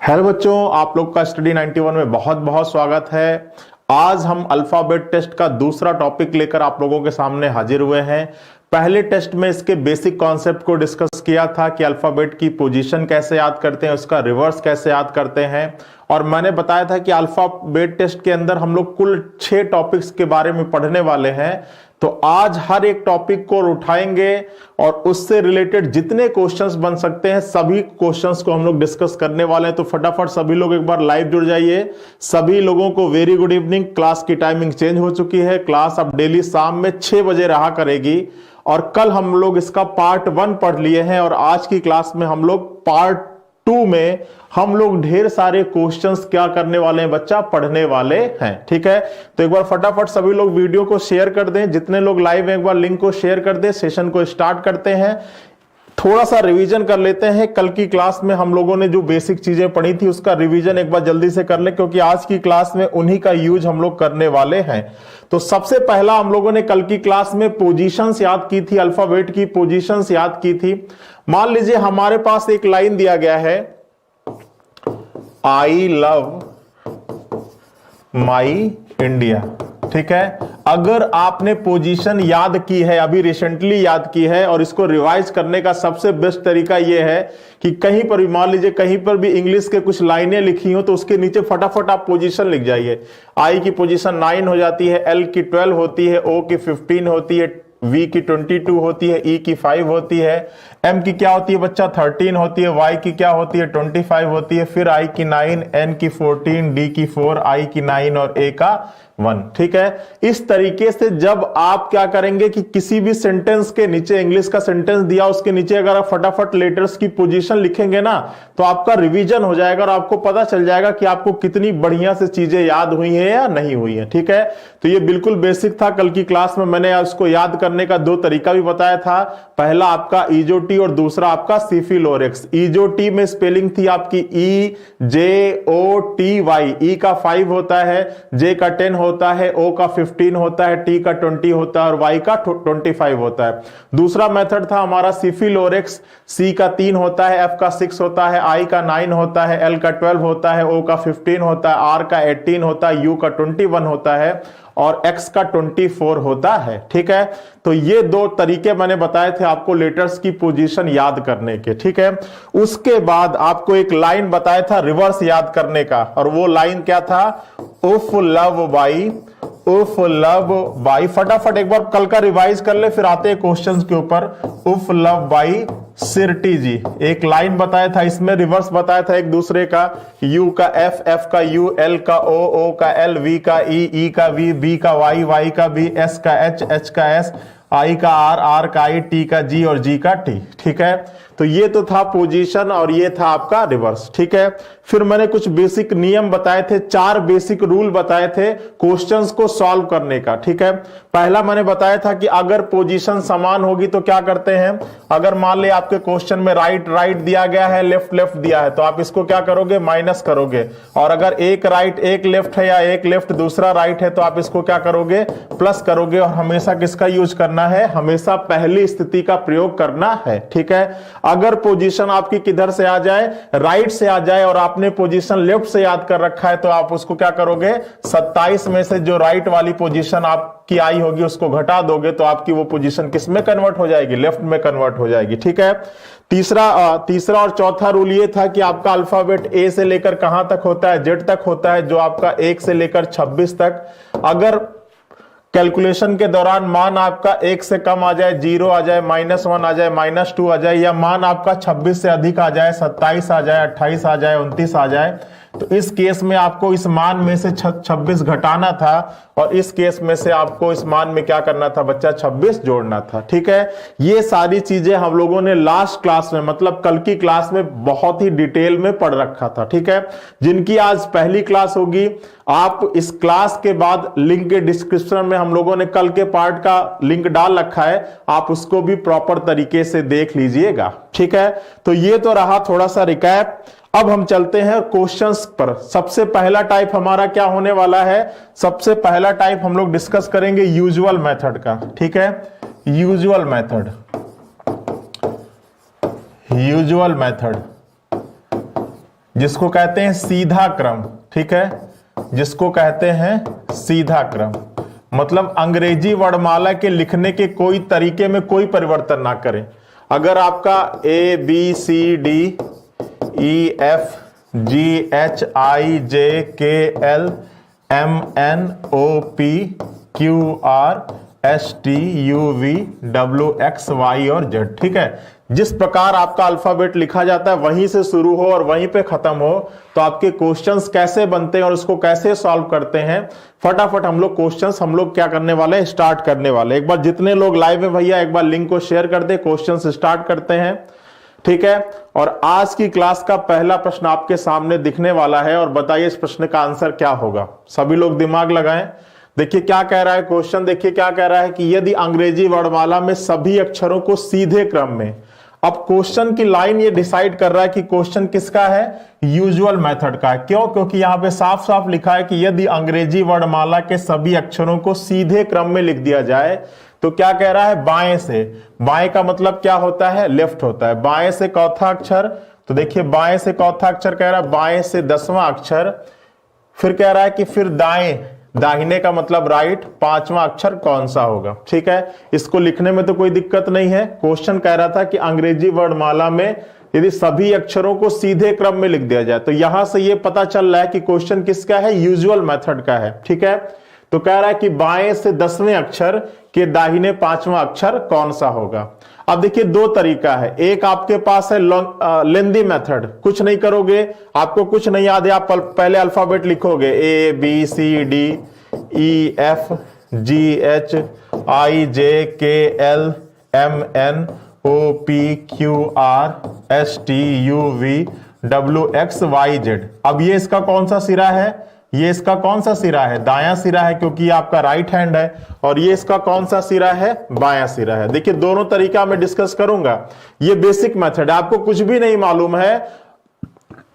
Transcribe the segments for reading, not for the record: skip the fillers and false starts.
Hello बच्चों, आप लोग का स्टडी 91 में बहुत बहुत स्वागत है। आज हम अल्फाबेट टेस्ट का दूसरा टॉपिक लेकर आप लोगों के सामने हाजिर हुए हैं। पहले टेस्ट में इसके बेसिक कॉन्सेप्ट को डिस्कस किया था कि अल्फाबेट की पोजीशन कैसे याद करते हैं, उसका रिवर्स कैसे याद करते हैं, और मैंने बताया था कि अल्फाबेट टेस्ट के अंदर हम लोग कुल 6 टॉपिक्स के बारे में पढ़ने वाले हैं। तो आज हर एक टॉपिक को उठाएंगे और उससे रिलेटेड जितने क्वेश्चंस बन सकते हैं सभी क्वेश्चंस को हम लोग डिस्कस करने वाले हैं। तो फटाफट सभी लोग एक बार लाइव जुड़ जाइए। सभी लोगों को वेरी गुड इवनिंग। क्लास की टाइमिंग चेंज हो चुकी है। क्लास अब डेली शाम में 6 बजे रहा करेगी और कल हम लोग इसका पार्ट 1 पढ़ लिए हैं और आज की क्लास में हम लोग पार्ट 2 में हम लोग ढेर सारे क्वेश्चंस क्या करने वाले हैं बच्चा, पढ़ने वाले हैं। ठीक है, तो एक बार फटाफट सभी लोग वीडियो को शेयर कर दें। जितने लोग लाइव हैं एक बार लिंक को शेयर कर दें। सेशन को स्टार्ट करते हैं। थोड़ा सा रिवीजन कर लेते हैं। कल की क्लास में हम लोगों ने जो बेसिक चीजें पढ़ी थी उसका रिवीजन एक बार जल्दी से कर ले, क्योंकि आज की क्लास में उन्हीं का यूज हम लोग करने वाले हैं। तो सबसे पहला हम लोगों ने कल की क्लास में पोजीशंस याद की थी, अल्फाबेट की पोजीशंस याद की थी। मान लीजिए हमारे पास एक लाइन दिया गया है, आई लव माई इंडिया। ठीक है, अगर आपने पोजीशन याद की है, अभी रिसेंटली याद की है, और इसको रिवाइज करने का सबसे बेस्ट तरीका यह है कि कहीं पर भी मान लीजिए कहीं पर भी इंग्लिश के कुछ लाइनें लिखी हो तो उसके नीचे फटाफट आप पोजीशन लिख जाइए। आई की पोजीशन 9 हो जाती है, एल की 12 होती है, ओ की 15 होती है, V की 22 होती है, E की 5 होती है, M की क्या होती है बच्चा 13 होती है, Y की क्या होती है 25 होती है, फिर I की 9, N की 14, D की 4, I की 9 और A का 1। ठीक है, इस तरीके से जब आप क्या करेंगे कि किसी भी सेंटेंस के नीचे, इंग्लिश का सेंटेंस दिया उसके नीचे अगर आप फटाफट लेटर्स की पोजीशन लिखेंगे ना तो आपका रिवीजन हो जाएगा और आपको पता चल जाएगा कि आपको कितनी बढ़िया से चीजें याद हुई हैं या नहीं हुई हैं। ठीक है, तो ये बिल्कुल बेसिक था। कल की क्लास में मैंने उसको याद करने का 2 तरीका भी बताया था। पहला आपका ईजोटी और दूसरा आपका सिफिलोरेक्स। ईजोटी में स्पेलिंग थी आपकी EJOTY। ई का 5 होता है, जे का 10 होता है, ओ का 15 होता है, टी का 20 होता है और वाई का 25 होता है। दूसरा मेथड था हमारा सिफिलोरेक्स। सी का 3 होता है, एफ का 6 होता है, आई का 9 होता है, एल का 12 होता है, ओ का 15 होता है, आर का 18 होता है, यू का 21 होता है और एक्स का 24 होता है। ठीक है, तो ये 2 तरीके मैंने बताए थे आपको लेटर्स की पोजीशन याद करने के। ठीक है, उसके बाद आपको एक लाइन बताया था रिवर्स याद करने का, और वो लाइन क्या था, उफ लव बाई, उफ लव बाई। फटाफट एक बार कल का रिवाइज कर ले, फिर आते हैं क्वेश्चंस के ऊपर। उफ लव बाई सिरटी जी, एक लाइन बताया था, इसमें रिवर्स बताया था एक दूसरे का। यू का एफ, एफ का यू, एल का ओ, ओ का एल, वी का ई, ई का वी, बी का वाई, वाई का बी, एस का एच, एच का एस, आई का आर, आर का आई, टी का जी और जी का टी। ठीक है, तो ये तो था पोजीशन और ये था आपका रिवर्स। ठीक है, फिर मैंने कुछ बेसिक नियम बताए थे, 4 बेसिक रूल बताए थे क्वेश्चंस को सॉल्व करने का। ठीक है, पहला मैंने बताया था कि अगर पोजीशन समान होगी तो क्या करते हैं, अगर मान ले आपके क्वेश्चन में राइट राइट दिया गया है, लेफ्ट लेफ्ट दिया है, तो आप इसको क्या करोगे, माइनस करोगे। और अगर एक राइट एक लेफ्ट है या एक लेफ्ट दूसरा राइट है तो आप इसको क्या करोगे, प्लस करोगे। और हमेशा किसका यूज करना है, हमेशा पहली स्थिति का प्रयोग करना है। ठीक है, अगर पोजीशन आपकी किधर से आ जाए, राइट से आ जाए और आपने पोजीशन लेफ्ट से याद कर रखा है तो आप उसको क्या करोगे, 27 में से जो राइट वाली पोजीशन आपकी आई होगी उसको घटा दोगे तो आपकी वो पोजीशन किस में कन्वर्ट हो जाएगी, लेफ्ट में कन्वर्ट हो जाएगी। ठीक है, तीसरा और चौथा रूल ये था कि आपका अल्फाबेट ए से लेकर कहां तक होता है, जेड तक होता है, जो आपका 1 से लेकर 26 तक। अगर कैलकुलेशन के दौरान मान आपका 1 से कम आ जाए, 0 आ जाए, -1 आ जाए, -2 आ जाए, या मान आपका 26 से अधिक आ जाए, 27 आ जाए, 28 आ जाए, 29 आ जाए, तो इस केस में आपको इस मान में से 26 घटाना था और इस केस में से आपको इस मान में क्या करना था बच्चा, 26 जोड़ना था। ठीक है, ये सारी चीजें हम लोगों ने लास्ट क्लास में, मतलब कल की क्लास में बहुत ही डिटेल में पढ़ रखा था। ठीक है, जिनकी आज पहली क्लास होगी, आप इस क्लास के बाद लिंक के डिस्क्रिप्शन में हम लोगों ने कल के पार्ट का लिंक डाल रखा है, आप उसको भी प्रॉपर तरीके से देख लीजिएगा। ठीक है, तो ये तो रहा थोड़ा सा रिकैप। अब हम चलते हैं क्वेश्चंस पर। सबसे पहला टाइप हमारा क्या होने वाला है, सबसे पहला टाइप हम लोग डिस्कस करेंगे यूजुअल मेथड का। ठीक है, यूजुअल मेथड, यूजुअल मेथड जिसको कहते हैं सीधा क्रम, ठीक है, जिसको कहते हैं सीधा क्रम, मतलब अंग्रेजी वर्णमाला के लिखने के कोई तरीके में कोई परिवर्तन ना करें। अगर आपका ABCDEFGHIJKLMNOPQRSTUVWXY और Z, ठीक है, जिस प्रकार आपका अल्फाबेट लिखा जाता है वहीं से शुरू हो और वहीं पे खत्म हो, तो आपके क्वेश्चंस कैसे बनते हैं और उसको कैसे सॉल्व करते हैं, फटाफट हम लोग क्वेश्चंस क्या करने वाले हैं, स्टार्ट करने वाले। एक बार जितने लोग लाइव है भैया एक बार लिंक को शेयर कर दे, क्वेश्चंस स्टार्ट करते हैं, ठीक है। और आज की क्लास का पहला प्रश्न आपके सामने दिखने वाला है और बताइए इस प्रश्न का आंसर क्या होगा। सभी लोग दिमाग लगाएं। देखिए क्या कह रहा है क्वेश्चन, देखिए क्या कह रहा है कि यदि अंग्रेजी वर्णमाला में सभी अक्षरों को सीधे क्रम में, अब क्वेश्चन की लाइन ये डिसाइड कर रहा है कि क्वेश्चन किसका है, यूजुअल मेथड का है। क्यों? क्योंकि यहां पे साफ साफ लिखा है कि यदि अंग्रेजी वर्णमाला के सभी अक्षरों को सीधे क्रम में लिख दिया जाए, तो क्या कह रहा है, बाएं से। बाएं का मतलब क्या होता है, लेफ्ट होता है। बाएं से चौथा अक्षर, तो देखिए बाएं से चौथा अक्षर कह रहा है, बाएं से 10वां अक्षर, फिर कह रहा है कि फिर दाएं, दाहिने का मतलब राइट, 5वां अक्षर कौन सा होगा, ठीक है। इसको लिखने में तो कोई दिक्कत नहीं है। क्वेश्चन कह रहा था कि अंग्रेजी वर्णमाला में यदि सभी अक्षरों को सीधे क्रम में लिख दिया जाए, तो यहां से ये पता चल रहा है कि क्वेश्चन किसका है, यूजुअल मेथड का है, ठीक है। तो कह रहा है कि बाएं से 10वें अक्षर के दाहिने 5वां अक्षर कौन सा होगा। अब देखिए दो तरीका है, एक आपके पास है लेंदी मेथड, कुछ नहीं करोगे, आपको कुछ नहीं याद है, आप पहले अल्फाबेट लिखोगे ABCDEFGHIJKLMNOPQRSTUVWXYZ। अब ये इसका कौन सा सिरा है, ये इसका कौन सा सिरा है, दायां सिरा है, क्योंकि आपका राइट हैंड है। और ये इसका कौन सा सिरा है, बायां सिरा है। देखिए दोनों तरीका मैं डिस्कस करूंगा। ये बेसिक मेथड है, आपको कुछ भी नहीं मालूम है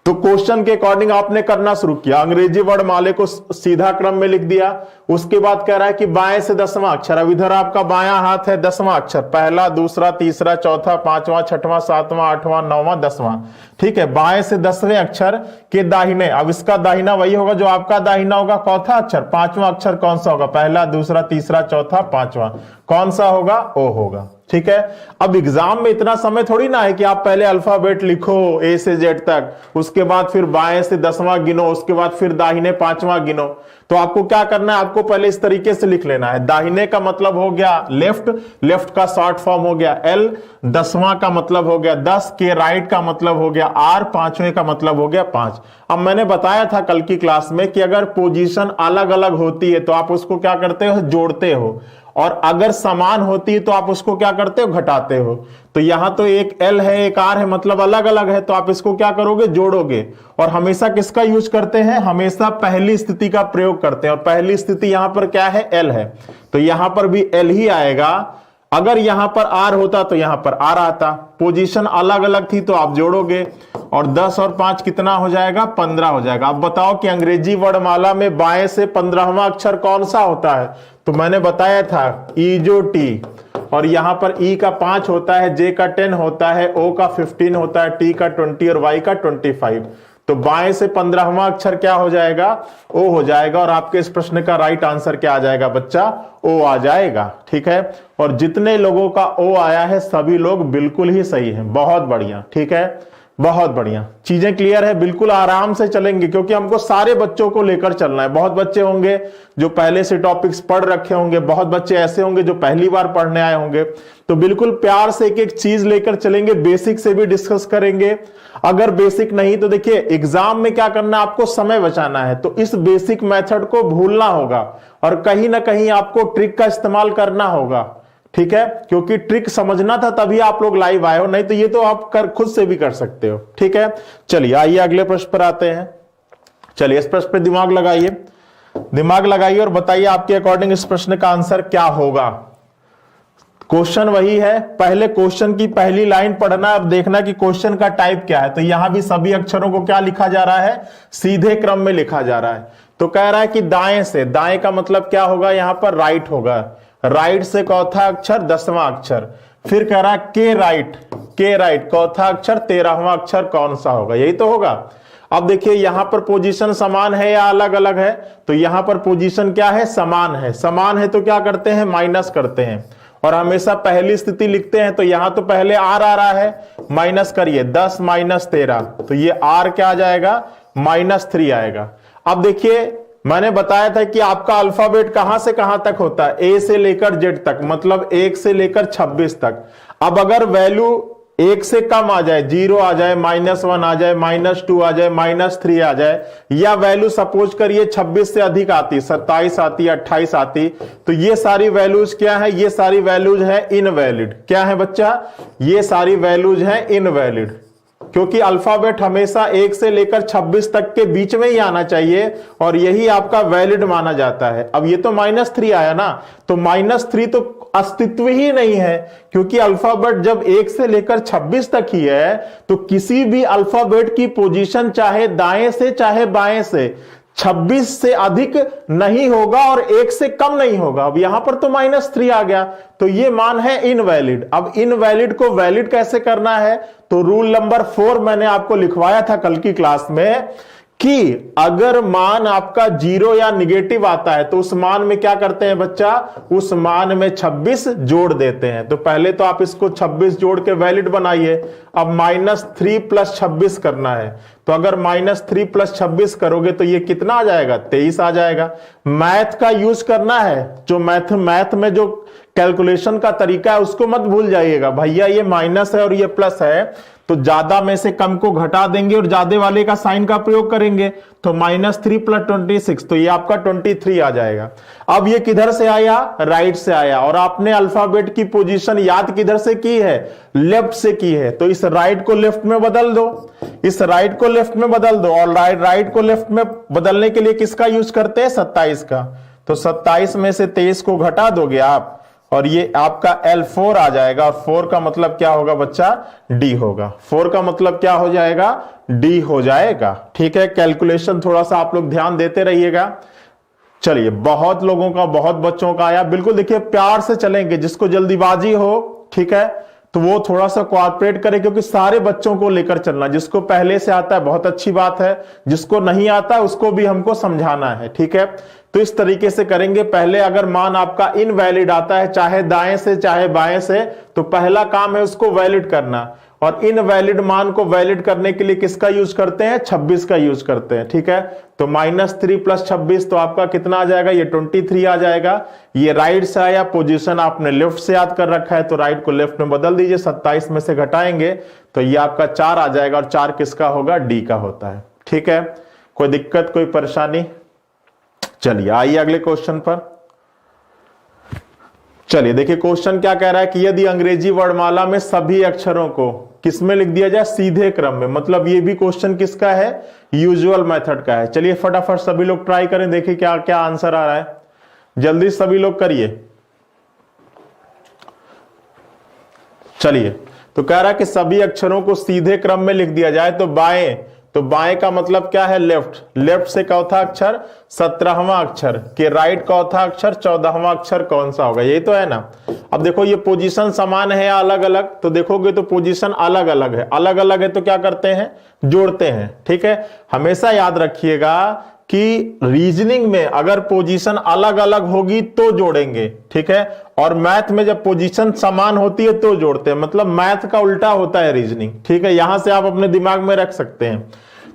तो क्वेश्चन के अकॉर्डिंग आपने करना शुरू किया, अंग्रेजी वर्णमाले को सीधा क्रम में लिख दिया। उसके बाद कह रहा है कि बाएं से 10वां अक्षर, अब इधर आपका बायां हाथ है, 10वां अक्षर, पहला, दूसरा, तीसरा, चौथा, 5वां, 6वां, 7वां, 8वां, 9वां, 10वां, ठीक है। बाएं से 10वें अक्षर के दाहिने, अब इसका दाहिना वही होगा जो आपका दाहिना होगा, चौथा अक्षर, 5वां अक्षर कौन सा होगा, पहला, दूसरा, तीसरा, चौथा, 5वां, कौन सा होगा, ओ होगा, ठीक है। अब एग्जाम में इतना समय थोड़ी ना है कि आप पहले अल्फाबेट लिखो ए से जेड तक, उसके बाद फिर बाएं से 10वां गिनो, उसके बाद फिर दाहिने 5वां गिनो। तो आपको क्या करना है, आपको पहले इस तरीके से लिख लेना है। दाहिने का मतलब हो गया लेफ्ट, लेफ्ट का शॉर्ट फॉर्म हो गया एल, 10वां का मतलब हो गया 10, के राइट का मतलब हो गया आर, 5वें का मतलब हो गया 5। अब मैंने बताया था कल की क्लास में कि अगर पोजीशन अलग अलग होती है तो आप उसको क्या करते हो, जोड़ते हो, और अगर समान होती है तो आप उसको क्या करते हो, घटाते हो। तो यहां तो एक एल है एक आर है, मतलब अलग अलग है, तो आप इसको क्या करोगे, जोड़ोगे। और हमेशा किसका यूज करते हैं, हमेशा पहली स्थिति का प्रयोग करते हैं, और पहली स्थिति यहां पर क्या है, एल है, तो यहां पर भी एल ही आएगा। अगर यहां पर आर होता तो यहां पर आर आता, पोजीशन अलग अलग थी तो आप जोड़ोगे, और 10 और 5 कितना हो जाएगा, 15 हो जाएगा। अब बताओ कि अंग्रेजी वर्णमाला में बाएं से 15वां अक्षर कौन सा होता है, तो मैंने बताया था ई जो टी, और यहां पर ई का 5 होता है, जे का 10 होता है, ओ का 15 होता है, टी का 20 और वाई का 25। तो बाएं से 15वां अक्षर क्या हो जाएगा, ओ हो जाएगा। और आपके इस प्रश्न का राइट आंसर क्या आ जाएगा बच्चा, ओ आ जाएगा, ठीक है। और जितने लोगों का ओ आया है सभी लोग बिल्कुल ही सही हैं, बहुत बढ़िया, ठीक है, बहुत बढ़िया। चीजें क्लियर है, बिल्कुल आराम से चलेंगे, क्योंकि हमको सारे बच्चों को लेकर चलना है। बहुत बच्चे होंगे जो पहले से टॉपिक्स पढ़ रखे होंगे, बहुत बच्चे ऐसे होंगे जो पहली बार पढ़ने आए होंगे, तो बिल्कुल प्यार से एक एक चीज लेकर चलेंगे, बेसिक से भी डिस्कस करेंगे। अगर बेसिक नहीं तो देखिए एग्जाम में क्या करना है, आपको समय बचाना है, तो इस बेसिक मेथड को भूलना होगा और कहीं ना कहीं आपको ट्रिक का इस्तेमाल करना होगा, ठीक है, क्योंकि ट्रिक समझना था तभी आप लोग लाइव आए हो, नहीं तो ये तो आप खुद से भी कर सकते हो, ठीक है। चलिए आइए अगले प्रश्न पर आते हैं। चलिए इस प्रश्न पर दिमाग लगाइए, दिमाग लगाइए और बताइए आपके अकॉर्डिंग इस प्रश्न का आंसर क्या होगा। क्वेश्चन वही है, पहले क्वेश्चन की पहली लाइन पढ़ना, अब देखना कि क्वेश्चन का टाइप क्या है। तो यहां भी सभी अक्षरों को क्या लिखा जा रहा है, सीधे क्रम में लिखा जा रहा है। तो कह रहा है कि दाएं से, दाएं का मतलब क्या होगा, यहां पर राइट होगा, राइट से चौथा अक्षर 10वां अक्षर, फिर कह रहा है के राइट, के राइट चौथा अक्षर 13वां अक्षर कौन सा होगा, यही तो होगा। अब देखिए यहां पर पोजीशन समान है या अलग अलग है, तो यहां पर पोजीशन क्या है, समान है। समान है तो क्या करते हैं, माइनस करते हैं, और हमेशा पहली स्थिति लिखते हैं। तो यहां तो पहले आर आ रहा है, माइनस करिए 10 माइनस 13, तो ये आर क्या आ जाएगा, -3 आएगा। अब देखिए मैंने बताया था कि आपका अल्फाबेट कहां से कहां तक होता है, ए से लेकर जेड तक, मतलब 1 से लेकर 26 तक। अब अगर वैल्यू 1 से कम आ जाए, 0 आ जाए, -1 आ जाए, -2 आ जाए, -3 आ जाए, या वैल्यू सपोज करिए 26 से अधिक आती, 27 आती, 28 आती, तो ये सारी वैल्यूज क्या है, ये सारी वैल्यूज है इनवैलिड। क्या है बच्चा, ये सारी वैल्यूज है इनवैलिड, क्योंकि अल्फाबेट हमेशा 1 से लेकर 26 तक के बीच में ही आना चाहिए, और यही आपका वैलिड माना जाता है। अब ये तो -3 आया ना, तो -3 तो अस्तित्व ही नहीं है, क्योंकि अल्फाबेट जब 1 से लेकर 26 तक ही है, तो किसी भी अल्फाबेट की पोजीशन चाहे दाएं से चाहे बाएं से 26 से अधिक नहीं होगा और 1 से कम नहीं होगा। अब यहां पर तो -3 आ गया, तो ये मान है इनवैलिड। अब इनवैलिड को वैलिड कैसे करना है, तो रूल नंबर 4 मैंने आपको लिखवाया था कल की क्लास में, कि अगर मान आपका 0 या निगेटिव आता है तो उस मान में क्या करते हैं बच्चा, उस मान में 26 जोड़ देते हैं। तो पहले तो आप इसको 26 जोड़ के वैलिड बनाइए। अब -3 + 26 करना है, तो अगर -3 + 26 करोगे तो ये कितना आ जाएगा, 23 आ जाएगा। मैथ का यूज करना है, जो मैथ में जो कैलकुलेशन का तरीका है उसको मत भूल जाइएगा। भैया ये माइनस है और ये प्लस है, तो ज्यादा में से कम को घटा देंगे और ज्यादा वाले का साइन का प्रयोग करेंगे, तो -3 + 26, तो ये आपका 23 आ जाएगा। अब ये किधर से आया, राइट से आया, और आपने अल्फाबेट की पोजीशन याद किधर से की है, लेफ्ट से की है, तो इस राइट को लेफ्ट में बदल दो, इस राइट को लेफ्ट में बदल दो, और राइट को लेफ्ट में बदलने के लिए किसका यूज करते हैं, 27 का। तो 27 में से 23 को घटा दोगे आप, और ये आपका L4 आ जाएगा, और 4 का मतलब क्या होगा बच्चा, D होगा। 4 का मतलब क्या हो जाएगा, D हो जाएगा। ठीक है, कैलकुलेशन थोड़ा सा आप लोग ध्यान देते रहिएगा। चलिए, बहुत लोगों का, बहुत बच्चों का आया, बिल्कुल देखिए प्यार से चलेंगे, जिसको जल्दीबाजी हो, ठीक है, तो वो थोड़ा सा कोऑपरेट करे, क्योंकि सारे बच्चों को लेकर चलना, जिसको पहले से आता है बहुत अच्छी बात है, जिसको नहीं आता उसको भी हमको समझाना है। ठीक है, तो इस तरीके से करेंगे। पहले अगर मान आपका इनवैलिड आता है, चाहे दाएं से चाहे बाएं से, तो पहला काम है उसको वैलिड करना, और इनवैलिड मान को वैलिड करने के लिए किसका यूज करते हैं, 26 का यूज करते हैं। ठीक है, तो -3 + 26 तो आपका कितना आ जाएगा, ये 23 आ जाएगा। ये राइट से आया, पोजीशन आपने लेफ्ट से याद कर रखा है, तो राइट को लेफ्ट में बदल दीजिए, 27 में से घटाएंगे तो ये आपका 4 आ जाएगा, और 4 किसका होगा, डी का होता है। ठीक है, कोई दिक्कत, कोई परेशानी? चलिए आइए अगले क्वेश्चन पर। चलिए देखिए क्वेश्चन क्या कह रहा है कि यदि अंग्रेजी वर्णमाला में सभी अक्षरों को किसमें लिख दिया जाए, सीधे क्रम में, मतलब ये भी क्वेश्चन किसका है, यूजुअल मेथड का है। चलिए फटाफट सभी लोग ट्राई करें, देखिए क्या क्या आंसर आ रहा है, जल्दी सभी लोग करिए। चलिए, तो कह रहा है कि सभी अक्षरों को सीधे क्रम में लिख दिया जाए, तो बाएं, तो बाएं का मतलब क्या है, लेफ्ट, लेफ्ट से चौथा अक्षर 17वां अक्षर के राइट चौथा अक्षर 14वां अक्षर कौन सा होगा, यही तो है ना। अब देखो ये पोजीशन समान है या अलग अलग, तो देखोगे तो पोजीशन अलग अलग है, अलग अलग है तो क्या करते हैं, जोड़ते हैं। ठीक है, हमेशा याद रखिएगा कि रीजनिंग में अगर पोजीशन अलग अलग होगी तो जोड़ेंगे। ठीक है, और मैथ में जब पोजीशन समान होती है तो जोड़ते हैं, मतलब मैथ का उल्टा होता है रीजनिंग। ठीक है, यहां से आप अपने दिमाग में रख सकते हैं।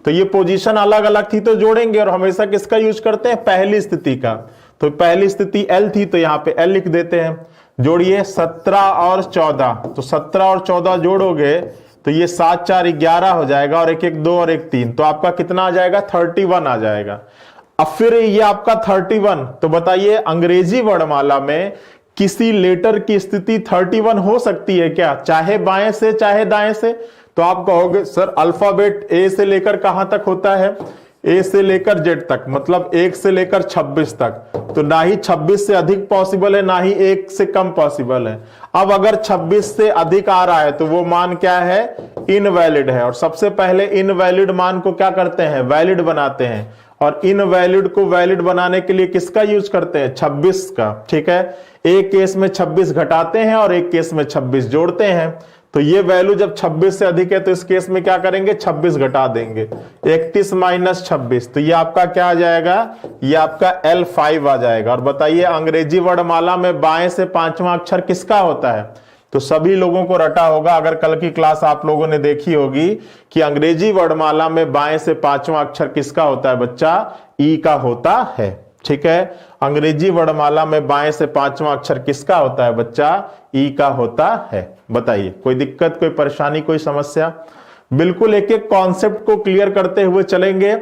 तो ये पोजीशन अलग अलग थी तो जोड़ेंगे, और हमेशा किसका यूज करते हैं, पहली स्थिति का। तो पहली स्थिति L थी, तो यहां पे L लिख देते हैं। जोड़िए 17 और 14, तो 17 और 14 जोड़ोगे तो ये 7 4 11 हो जाएगा, और 1 1 2 और 1 3, तो आपका कितना आ जाएगा, 31 आ जाएगा। अब फिर ये आपका 31, तो बताइए अंग्रेजी वर्णमाला में किसी लेटर की स्थिति 31 हो सकती है क्या, चाहे बाएं से चाहे दाएं से? तो आप कहोगे सर अल्फाबेट ए से लेकर कहां तक होता है, ए से लेकर जेड तक, मतलब 1 से लेकर 26 तक, तो ना ही 26 से अधिक पॉसिबल है, ना ही 1 से कम पॉसिबल है। अब अगर 26 से अधिक आ रहा है तो वो मान क्या है, इनवैलिड है, और सबसे पहले इनवैलिड मान को क्या करते हैं, वैलिड बनाते हैं, और इनवैलिड को वैलिड बनाने के लिए किसका यूज करते हैं, 26 का। ठीक है, एक केस में 26 घटाते हैं और एक केस में 26 जोड़ते हैं, तो ये वैल्यू जब 26 से अधिक है तो इस केस में क्या करेंगे, 26 घटा देंगे, 31 माइनस 26, तो ये आपका क्या आ जाएगा, ये आपका L5 आ जाएगा। और बताइए अंग्रेजी वर्णमाला में बाएं से पांचवा अक्षर किसका होता है, तो सभी लोगों को रटा होगा, अगर कल की क्लास आप लोगों ने देखी होगी कि अंग्रेजी वर्णमाला में बाएं से पांचवा अक्षर किसका होता है बच्चा, ई का होता है। ठीक है, अंग्रेजी वर्णमाला में बाएं से पांचवा अक्षर किसका होता है बच्चा, ई का होता है। बताइए कोई दिक्कत, कोई परेशानी, कोई समस्या? बिल्कुल एक एक कॉन्सेप्ट को क्लियर करते हुए चलेंगे।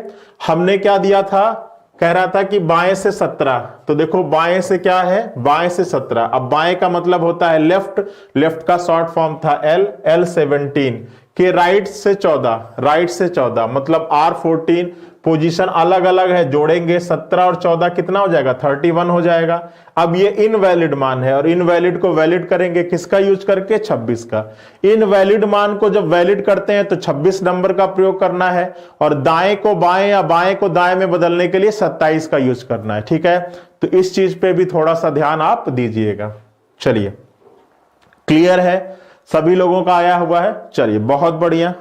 हमने क्या दिया था, कह रहा था कि बाएं से 17, तो देखो बाएं से क्या है, बाएं से 17। अब बाएं का मतलब होता है लेफ्ट, लेफ्ट का शॉर्ट फॉर्म था L 17 के राइट से 14, राइट से 14 मतलब R 14, पोजीशन अलग अलग है, जोड़ेंगे 17 और 14 कितना हो जाएगा, 31 हो जाएगा। अब ये इनवैलिड मान है और इनवैलिड को वैलिड करेंगे किसका यूज करके, 26 का। इनवैलिड मान को जब वैलिड करते हैं तो 26 नंबर का प्रयोग करना है और दाएं को बाएं या बाएं को दाएं में बदलने के लिए 27 का यूज करना है। ठीक है, तो इस चीज पे भी थोड़ा सा ध्यान आप दीजिएगा। चलिए क्लियर है, सभी लोगों का आया हुआ है? चलिए बहुत बढ़िया।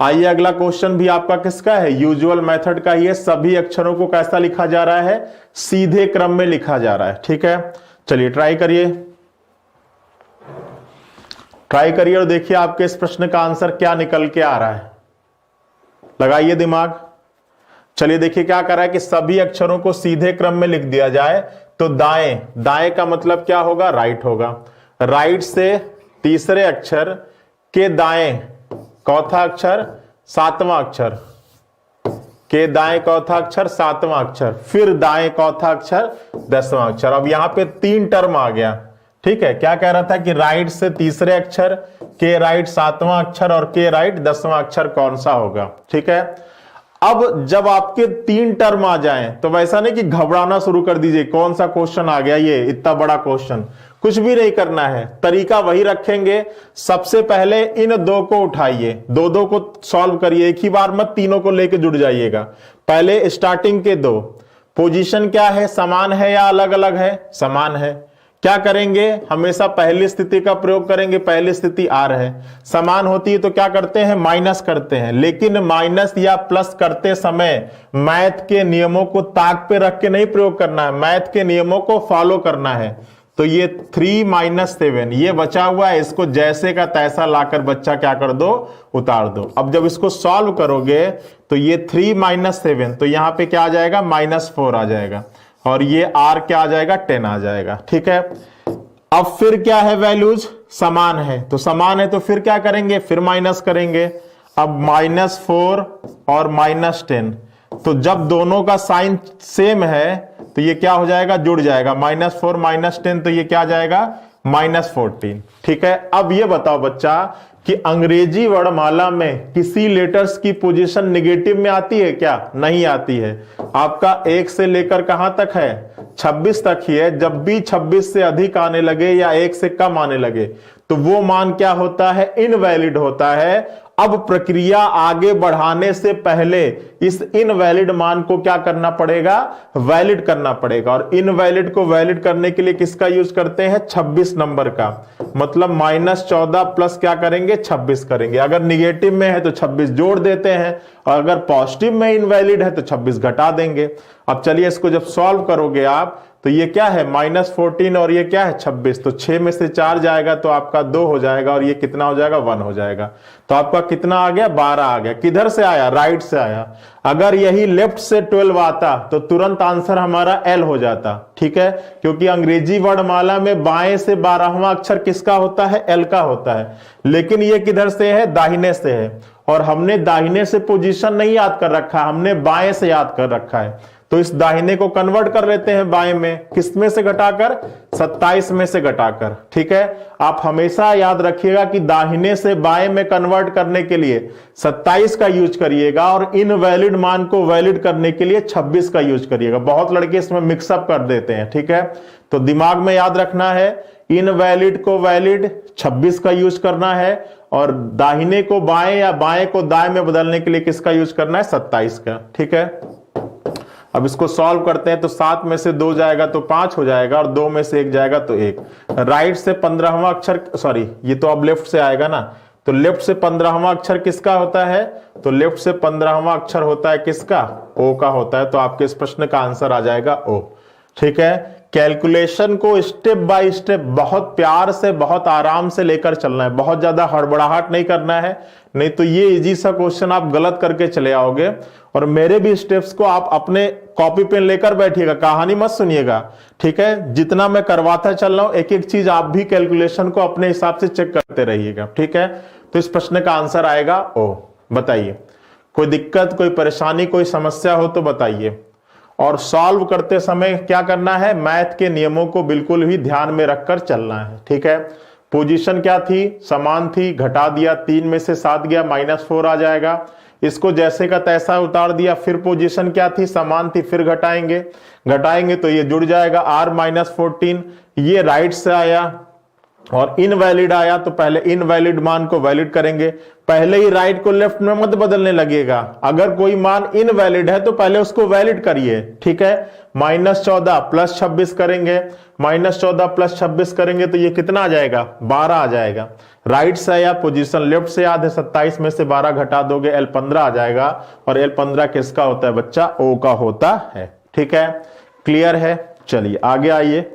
आइए अगला क्वेश्चन भी आपका किसका है, यूजुअल मेथड का ही है। सभी अक्षरों को कैसा लिखा जा रहा है, सीधे क्रम में लिखा जा रहा है। ठीक है, चलिए ट्राई करिए और देखिए आपके इस प्रश्न का आंसर क्या निकल के आ रहा है। लगाइए दिमाग। चलिए देखिए क्या कर रहा है कि सभी अक्षरों को सीधे क्रम में लिख दिया जाए तो दाएं, दाएं का मतलब क्या होगा, राइट होगा। राइट से तीसरे अक्षर के दाएं चौथा अक्षर सातवां अक्षर, के दाएं चौथा अक्षर सातवां अक्षर, फिर दाएं चौथा अक्षर 10वां अक्षर। अब यहां पे 3 टर्म आ गया। ठीक है, क्या कह रहा था कि राइट से तीसरे अक्षर, के राइट सातवां अक्षर और के राइट 10वां अक्षर कौन सा होगा। ठीक है, अब जब आपके 3 टर्म आ जाएं तो वैसा नहीं कि घबराना शुरू कर दीजिए, कौन सा क्वेश्चन आ गया, ये इतना बड़ा क्वेश्चन, कुछ भी नहीं करना है। तरीका वही रखेंगे। सबसे पहले इन दो को उठाइए, दो दो को सॉल्व करिए, एक ही बार मत तीनों को लेके जुड़ जाइएगा। पहले स्टार्टिंग के दो, पोजीशन क्या है, समान है या अलग अलग है, समान है। क्या करेंगे, हमेशा पहली स्थिति का प्रयोग करेंगे, पहली स्थिति R है। समान होती है तो क्या करते हैं, माइनस करते हैं। लेकिन माइनस या प्लस करते समय मैथ के नियमों को ताक पे रख के नहीं प्रयोग करना है, मैथ के नियमों को फॉलो करना है। तो ये 3 - 7 ये बचा हुआ है, इसको जैसे का तैसा लाकर बच्चा क्या कर दो, उतार दो। अब जब इसको सॉल्व करोगे तो ये 3 - 7 तो यहां पे क्या आ जाएगा, -4 आ जाएगा और ये R क्या आ जाएगा, 10 आ जाएगा। ठीक है, अब फिर क्या है, वैल्यूज समान है, तो समान है तो फिर क्या करेंगे, फिर माइनस करेंगे। अब -4 और -10, तो जब दोनों का साइन सेम है तो ये क्या हो जाएगा, जुड़ जाएगा। -4 -10 तो ये क्या आ जाएगा, -14। ठीक है, अब ये बताओ बच्चा कि अंग्रेजी वर्णमाला में किसी लेटर्स की पोजीशन नेगेटिव में आती है क्या, नहीं आती है। आपका 1 से लेकर कहां तक है, 26 तक ही है। जब भी 26 से अधिक आने लगे या 1 से कम आने लगे तो वो मान क्या होता है, इनवैलिड होता है। अब प्रक्रिया आगे बढ़ाने से पहले इस इनवैलिड मान को क्या करना पड़ेगा, वैलिड करना पड़ेगा। और इनवैलिड को वैलिड करने के लिए किसका यूज करते हैं, 26 नंबर का। मतलब -14 प्लस क्या करेंगे, 26 करेंगे। अगर निगेटिव में है तो 26 जोड़ देते हैं और अगर पॉजिटिव में इनवैलिड है तो 26 घटा देंगे। अब चलिए इसको जब सॉल्व करोगे आप तो ये क्या है, -14 और ये क्या है, 26, तो 6 में से 4 जाएगा तो आपका 2 हो जाएगा और ये कितना हो जाएगा, 1 हो जाएगा। तो आपका कितना आ गया, 12 आ गया। किधर से आया, राइट से आया। अगर यही लेफ्ट से 12 आता तो तुरंत आंसर हमारा L हो जाता। ठीक है, क्योंकि अंग्रेजी वर्णमाला में बाएं से 12वां अक्षर किसका होता है, L का होता है। लेकिन ये किधर से है, दाहिने से है और हमने दाहिने से पोजीशन नहीं याद कर रखा, हमने बाएं से याद कर रखा है। तो इस दाहिने को कन्वर्ट कर लेते हैं बाएं में, किस में से घटाकर, 27 में से घटाकर। ठीक है, आप हमेशा याद रखिएगा कि दाहिने से बाएं में कन्वर्ट करने के लिए 27 का यूज करिएगा और इनवैलिड मान को वैलिड करने के लिए 26 का यूज करिएगा। बहुत लड़के इसमें मिक्सअप कर देते हैं। ठीक है, तो दिमाग में याद रखना है, इनवैलिड को वैलिड 26 का यूज करना है और दाहिने को बाएं या बाएं को दाएं में बदलने के लिए किसका यूज करना है, 27 का। ठीक है, अब इसको सॉल्व करते हैं तो 7 में से 2 जाएगा तो 5 हो जाएगा और 2 में से 1 जाएगा तो 1। राइट से 15वां अक्षर, सॉरी ये तो अब लेफ्ट से आएगा ना, तो लेफ्ट से 15वां अक्षर किसका होता है? तो लेफ्ट से 15वां अक्षर होता है किसका? ओ का होता है। तो आपके इस प्रश्न का आंसर आ जाएगा ओ। ठीक है, कैलकुलेशन को स्टेप बाय स्टेप बहुत प्यार से, बहुत आराम से लेकर चलना है, बहुत ज्यादा हड़बड़ाहट नहीं करना है, नहीं तो ये इजी सा क्वेश्चन आप गलत करके चले आओगे। और मेरे भी स्टेप्स को आप अपने कॉपी पेन लेकर बैठिएगा, कहानी मत सुनिएगा। ठीक है, जितना मैं करवाता चल रहा हूं एक एक चीज आप भी कैलकुलेशन को अपने हिसाब से चेक करते रहिएगा। ठीक है, तो इस प्रश्न का आंसर आएगा ओ। बताइए, कोई दिक्कत, कोई परेशानी, कोई समस्या हो तो बताइए। और सॉल्व करते समय क्या करना है? मैथ के नियमों को बिल्कुल भी ध्यान में रखकर चलना है। ठीक है, पोजीशन क्या थी? समान थी, घटा दिया, 3 में से 7 गया, -4 आ जाएगा। इसको जैसे का तैसा उतार दिया, फिर पोजीशन क्या थी? समान थी, फिर घटाएंगे तो ये जुड़ जाएगा r-14। ये राइट से आया और इनवैलिड आया तो पहले इनवैलिड मान को वैलिड करेंगे, पहले ही राइट को लेफ्ट में मत बदलने लगेगा। अगर कोई मान इनवैलिड है तो पहले उसको वैलिड करिए। ठीक है, -14 + 26 करेंगे, -14 + 26 करेंगे तो ये कितना आ जाएगा? 12 आ जाएगा। राइट से आया, पोजीशन लेफ्ट से याद है, 27 में से 12 घटा दोगे, L15 आ जाएगा। और L15 किसका होता है बच्चा? ओ का होता है। ठीक है, क्लियर है? चलिए आगे आइए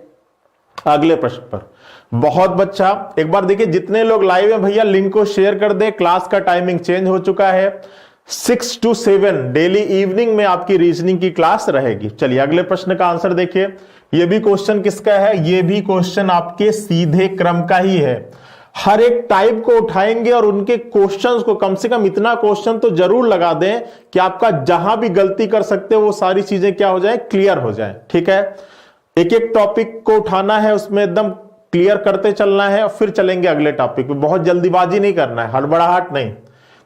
अगले प्रश्न पर। बहुत बच्चा एक बार देखिए, जितने लोग लाइव हैं भैया लिंक को शेयर कर दे। क्लास का टाइमिंग चेंज हो चुका है, 6 to 7 डेली इवनिंग में आपकी रीजनिंग की क्लास रहेगी। चलिए अगले प्रश्न का आंसर देखिए। यह भी क्वेश्चन किसका है? यह भी क्वेश्चन आपके सीधे क्रम का ही है। हर एक टाइप को उठाएंगे और उनके क्वेश्चंस को, कम से कम इतना क्वेश्चन तो जरूर लगा दें कि आपका जहां भी गलती कर सकते हो वो सारी चीजें क्या हो जाए? क्लियर हो जाए। ठीक है, एक एक टॉपिक को उठाना है, उसमें एकदम क्लियर करते चलना है और फिर चलेंगे अगले टॉपिक पे। बहुत जल्दीबाजी नहीं करना है, हड़बड़ाहट नहीं।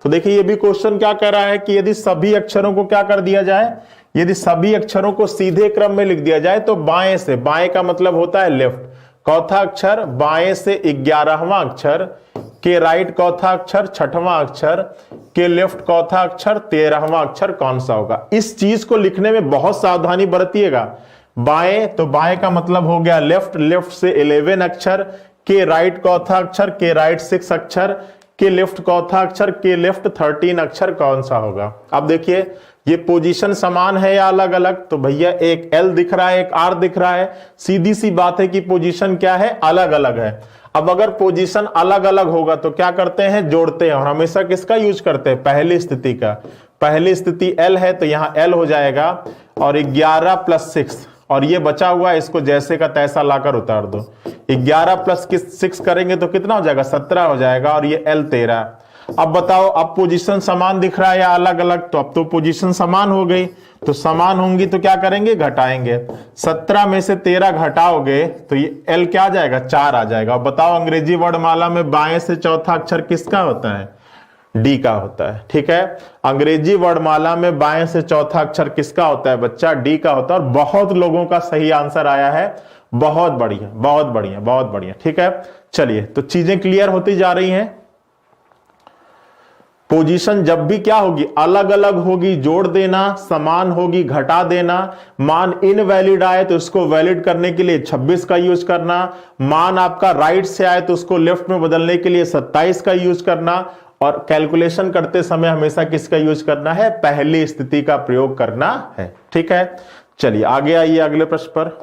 तो देखिए ये भी क्वेश्चन क्या कह रहा है कि यदि सभी अक्षरों को क्या कर दिया जाए? यदि सभी अक्षरों को सीधे क्रम में लिख दिया जाए तो बाएं से, बाएं का मतलब होता है लेफ्ट, चौथा अक्षर बाएं से 11वां अक्षर के राइट चौथा अक्षर 6वां अक्षर के लेफ्ट चौथा अक्षर 13वां अक्षर कौन सा होगा? इस चीज को लिखने में बहुत सावधानी बरतिएगा। बाएं तो बाएं का मतलब हो गया लेफ्ट, लेफ्ट से 11 अक्षर के राइट चौथा अक्षर के राइट 6 अक्षर के लेफ्ट चौथा अक्षर के लेफ्ट 13 अक्षर कौन सा होगा? अब देखिए ये पोजीशन समान है या अलग अलग? तो भैया एक L दिख रहा है, एक R दिख रहा है, सीधी सी बात है कि पोजीशन क्या है? अलग अलग है। अब अगर पोजीशन अलग अलग होगा तो क्या करते हैं? जोड़ते हैं। और हमेशा किसका यूज करते हैं? पहली स्थिति का। पहली स्थिति L है तो यहां L हो जाएगा और 11 + 6 और ये बचा हुआ है, इसको जैसे का तैसा लाकर उतार दो। 11 + 6 करेंगे तो कितना हो जाएगा? 17 हो जाएगा और ये L 13। अब बताओ, अब पोजीशन समान दिख रहा है या अलग अलग? तो अब तो पोजीशन समान हो गई, तो समान होंगी तो क्या करेंगे? घटाएंगे। 17 में से 13 घटाओगे तो ये L क्या आ जाएगा? 4 आ जाएगा। अब बताओ अंग्रेजी वर्णमाला में बाएं से चौथा अक्षर किसका होता है? डी का होता है। ठीक है, अंग्रेजी वर्णमाला में बाएं से चौथा अक्षर किसका होता है बच्चा? डी का होता है। और बहुत लोगों का सही आंसर आया है। बहुत बढ़िया, बहुत बढ़िया, बहुत बढ़िया। ठीक है, चलिए तो चीजें क्लियर होती जा रही हैं। पोजीशन जब भी क्या होगी? अलग अलग होगी, जोड़ देना, समान होगी, घटा देना। मान इनवैलिड आए तो उसको वैलिड करने के लिए 26 का यूज करना। मान आपका राइट से आए तो उसको लेफ्ट में बदलने के लिए 27 का यूज करना। और कैलकुलेशन करते समय हमेशा किसका यूज करना है? पहली स्थिति का प्रयोग करना है। ठीक है, चलिए आगे आइए अगले प्रश्न पर।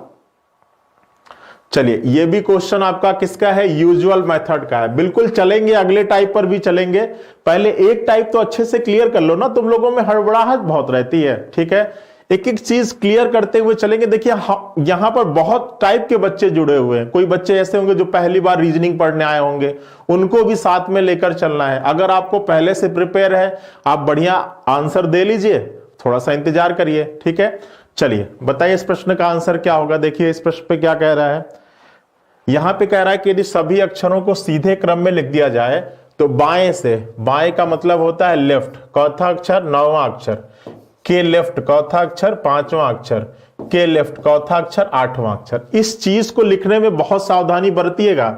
चलिए ये भी क्वेश्चन आपका किसका है? यूजुअल मेथड का है। बिल्कुल चलेंगे, अगले टाइप पर भी चलेंगे। पहले एक टाइप तो अच्छे से क्लियर कर लो ना, तुम लोगों में हड़बड़ाहट बहुत रहती है। ठीक है, एक एक चीज क्लियर करते हुए चलेंगे। देखिए यहां पर बहुत टाइप के बच्चे जुड़े हुए हैं। कोई बच्चे ऐसे होंगे जो पहली बार रीजनिंग पढ़ने आए होंगे, उनको भी साथ में लेकर चलना है। अगर आपको पहले से प्रिपेयर है, आप बढ़िया आंसर दे लीजिए, थोड़ा सा इंतजार करिए। ठीक है, चलिए बताइए इस प्रश्न का आंसर क्या होगा। देखिए इस प्रश्न पे क्या कह रहा है? यहां पे कह रहा है कि यदि सभी अक्षरों को सीधे क्रम में लिख दिया जाए तो बाएं से, बाएं का मतलब होता है लेफ्ट, चौथा अक्षर 9वां अक्षर के लेफ्ट, चौथा अक्षर 5वां अक्षर के लेफ्ट, चौथा अक्षर 8वां अक्षर। इस चीज को लिखने में बहुत सावधानी बरतिएगा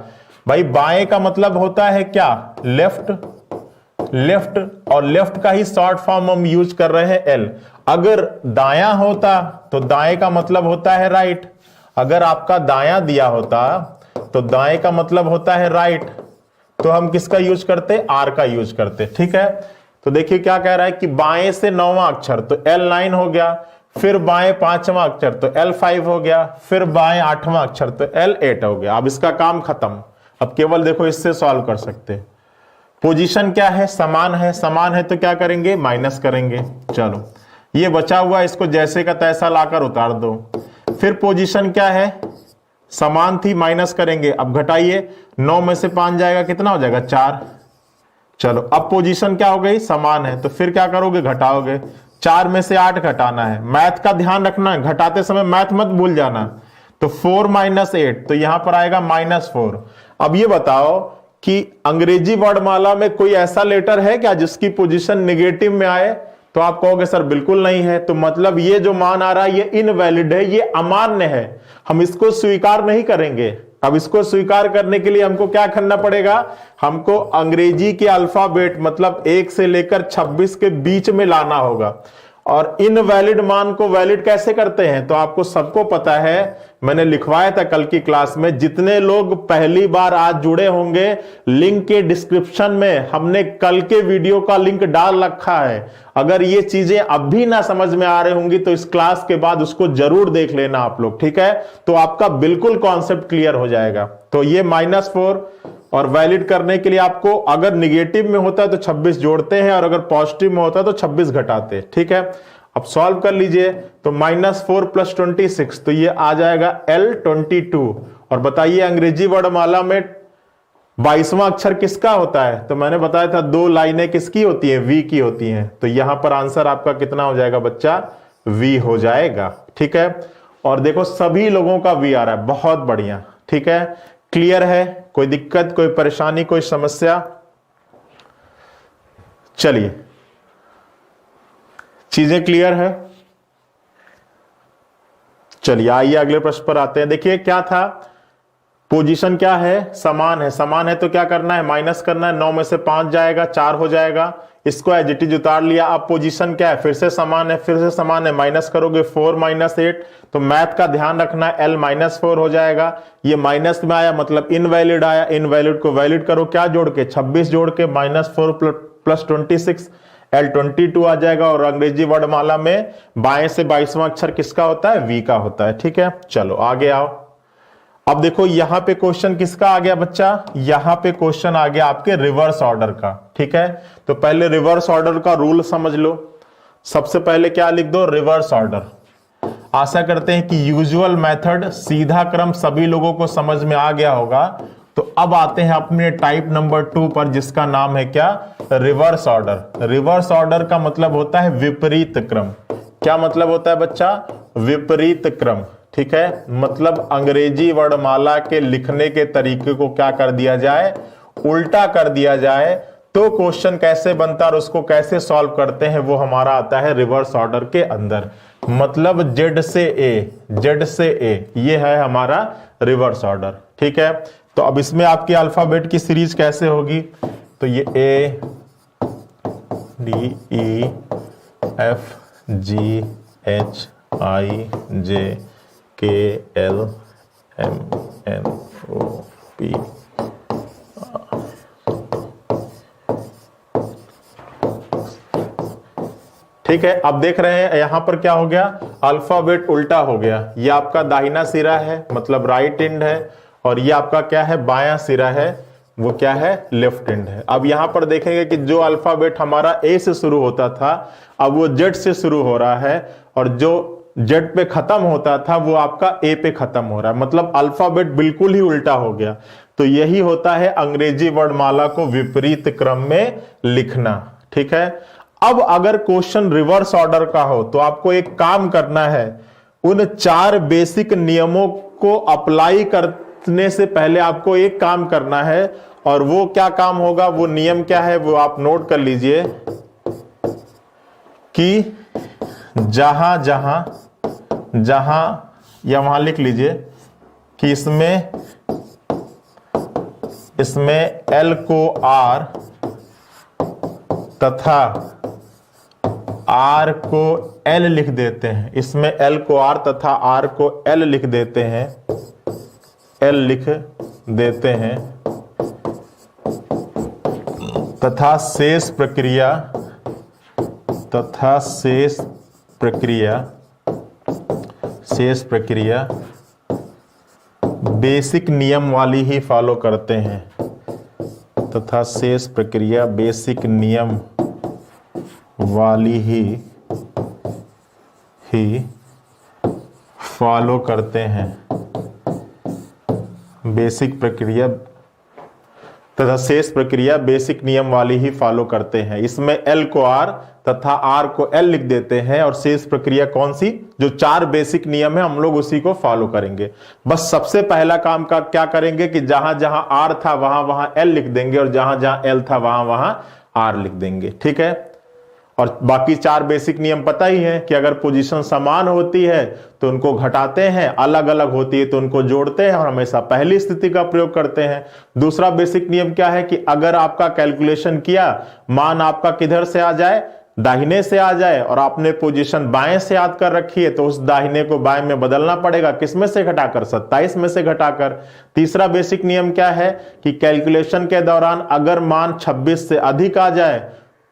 भाई। बाएं का मतलब होता है क्या? लेफ्ट, लेफ्ट, और लेफ्ट का ही शॉर्ट फॉर्म हम यूज कर रहे हैं एल। अगर दायां होता तो दाएं का मतलब होता है राइट, अगर आपका दायां दिया होता तो दाएं का मतलब होता है राइट, तो हम किसका यूज करते, आर का यूज करते। ठीक है, तो देखिए क्या कह रहा है कि बाएं से 9वां अक्षर तो L9 हो गया, फिर बाएं 5वां अक्षर तो L5 हो गया, फिर बाएं 8वां अक्षर तो L8 हो गया। अब इसका काम खत्म, अब केवल देखो इससे सॉल्व कर सकते। पोजीशन क्या है, समान है, समान है तो क्या करेंगे, माइनस करेंगे। चलो ये बचा हुआ इसको जैसे का तैसा लाकर उतार दो। फिर पोजीशन क्या है, समान थी, माइनस करेंगे। अब घटाइए, 9 में से 5 जाएगा, कितना हो जाएगा, 4। चलो अब पोजीशन क्या हो गई, समान है, तो फिर क्या करोगे, घटाओगे। 4 में से 8 घटाना है, मैथ का ध्यान रखना है, घटाते समय मैथ मत भूल जाना। तो 4 - 8, तो यहां पर आएगा -4। अब ये बताओ कि अंग्रेजी वर्णमाला में कोई ऐसा लेटर है क्या जिसकी पोजीशन नेगेटिव में आए, तो आप कहोगे सर बिल्कुल नहीं है। तो मतलब ये जो मान आ रहा है ये इनवैलिड है, ये अमान्य है, हम इसको स्वीकार नहीं करेंगे। अब इसको स्वीकार करने के लिए हमको क्या करना पड़ेगा, हमको अंग्रेजी के अल्फाबेट मतलब 1 से लेकर 26 के बीच में लाना होगा। और इनवैलिड मान को वैलिड कैसे करते हैं, तो आपको सबको पता है, मैंने लिखवाया था कल की क्लास में। जितने लोग पहली बार आज जुड़े होंगे, लिंक के डिस्क्रिप्शन में हमने कल के वीडियो का लिंक डाल रखा है। अगर ये चीजें अब भी ना समझ में आ रही होंगी तो इस क्लास के बाद उसको जरूर देख लेना आप लोग, ठीक है, तो आपका बिल्कुल कॉन्सेप्ट क्लियर हो जाएगा। तो ये -4, और वैलिड करने के लिए आपको अगर निगेटिव में होता है तो 26 जोड़ते हैं, और अगर पॉजिटिव में होता है तो 26 घटाते हैं। ठीक है, अब सॉल्व कर लीजिए। तो -4 + 26, तो ये आ जाएगा L22। और बताइए अंग्रेजी वर्णमाला में 22वां अक्षर किसका होता है, तो मैंने बताया था 2 लाइनें किसकी होती है, V की होती हैं। तो यहां पर आंसर आपका कितना हो जाएगा बच्चा, V हो जाएगा। ठीक है, और देखो सभी लोगों का V आ रहा है, बहुत बढ़िया। ठीक है, क्लियर है, कोई दिक्कत, कोई परेशानी, कोई समस्या? चलिए, चीजें क्लियर है। चलिए आइए अगले प्रश्न पर आते हैं। देखिए क्या था, पोजीशन क्या है, समान है, समान है तो क्या करना है, माइनस करना है। 9 में से 5 जाएगा, 4 हो जाएगा, इसको एज इट इज उतार लिया। अब पोजीशन क्या है, फिर से समान है, फिर से समान है, माइनस करोगे 4 - 8, तो मैथ का ध्यान रखना है, L -4 हो जाएगा। ये माइनस में आया मतलब इनवैलिड आया, इनवैलिड को वैलिड करो, क्या जोड़ के, 26 जोड़ के, -4 + 26 L22 आ जाएगा। और अंग्रेजी वर्णमाला में बाएं से 22वां अक्षर किसका होता है, V का होता है। ठीक है, चलो आगे आओ। अब देखो यहां पे क्वेश्चन किसका आ गया बच्चा, यहां पे क्वेश्चन आ गया आपके रिवर्स ऑर्डर का। ठीक है, तो पहले रिवर्स ऑर्डर का रूल समझ लो। सबसे पहले क्या लिख दो, रिवर्स ऑर्डर। आशा करते हैं कि यूजुअल मेथड सीधा क्रम सभी लोगों को समझ में आ गया होगा। तो अब आते हैं अपने टाइप नंबर 2 पर, जिसका नाम है क्या, रिवर्स ऑर्डर। रिवर्स ऑर्डर का मतलब होता है विपरीत क्रम। क्या मतलब होता है बच्चा, विपरीत क्रम। ठीक है, मतलब अंग्रेजी वर्णमाला के लिखने के तरीके को क्या कर दिया जाए, उल्टा कर दिया जाए। तो क्वेश्चन कैसे बनता है और उसको कैसे सॉल्व करते हैं, वो हमारा आता है रिवर्स ऑर्डर के अंदर। मतलब Z से A, ये है हमारा रिवर्स ऑर्डर। ठीक है, तो अब इसमें आपके अल्फाबेट की सीरीज कैसे होगी, तो ये A D E F G H I J K L M N O P। ठीक है, अब देख रहे हैं यहां पर क्या हो गया, अल्फाबेट उल्टा हो गया। ये आपका दाहिना सिरा है, मतलब राइट एंड है, और ये आपका क्या है, बायां सिरा है, वो क्या है, लेफ्ट एंड है। अब यहां पर देखेंगे कि जो अल्फाबेट हमारा A से शुरू होता था, अब वो Z से शुरू हो रहा है, और जो Z पे खत्म होता था वो आपका A पे खत्म हो रहा है। मतलब अल्फाबेट बिल्कुल ही उल्टा हो गया। तो यही होता है अंग्रेजी वर्णमाला को विपरीत क्रम में लिखना। ठीक है, अब अगर क्वेश्चन रिवर्स ऑर्डर का हो तो आपको एक काम करना है, उन 4 बेसिक नियमों को अप्लाई करने से पहले आपको एक काम करना है। और वो क्या काम होगा, वो नियम क्या है, वो आप नोट कर लीजिए कि जहां जहां या वहां लिख लीजिए कि इसमें L को R तथा R को L लिख देते हैं, इसमें L को R तथा R को L लिख देते हैं, L लिख देते हैं, तथा शेष प्रक्रिया बेसिक नियम वाली ही फॉलो करते हैं, तथा शेष प्रक्रिया बेसिक नियम वाली ही फॉलो करते हैं, बेसिक प्रक्रिया तथा शेष प्रक्रिया बेसिक नियम वाली ही फॉलो करते हैं। इसमें L को R तथा R को L लिख देते हैं और शेष प्रक्रिया कौन सी, जो 4 बेसिक नियम है हम लोग उसी को फॉलो करेंगे। बस सबसे पहला काम का क्या करेंगे कि जहां जहां R था वहां वहां L लिख देंगे और जहां जहां L था वहां वहां R लिख देंगे, ठीक है। और बाकी 4 बेसिक नियम पता ही है कि अगर पोजीशन समान होती है तो उनको घटाते हैं, अलग अलग होती है तो उनको जोड़ते हैं और हमेशा पहली स्थिति का प्रयोग करते हैं। दूसरा बेसिक नियम क्या है कि अगर आपका कैलकुलेशन किया, मान आपका किधर से आ जाए, दाहिने से आ जाए और आपने पोजीशन बाएं से याद कर रखी है तो उस दाहिने को बाएं में बदलना पड़ेगा, किसमें से घटाकर, 27 में से घटाकर। तीसरा बेसिक नियम क्या है कि कैलकुलेशन के दौरान अगर मान 26 से अधिक आ जाए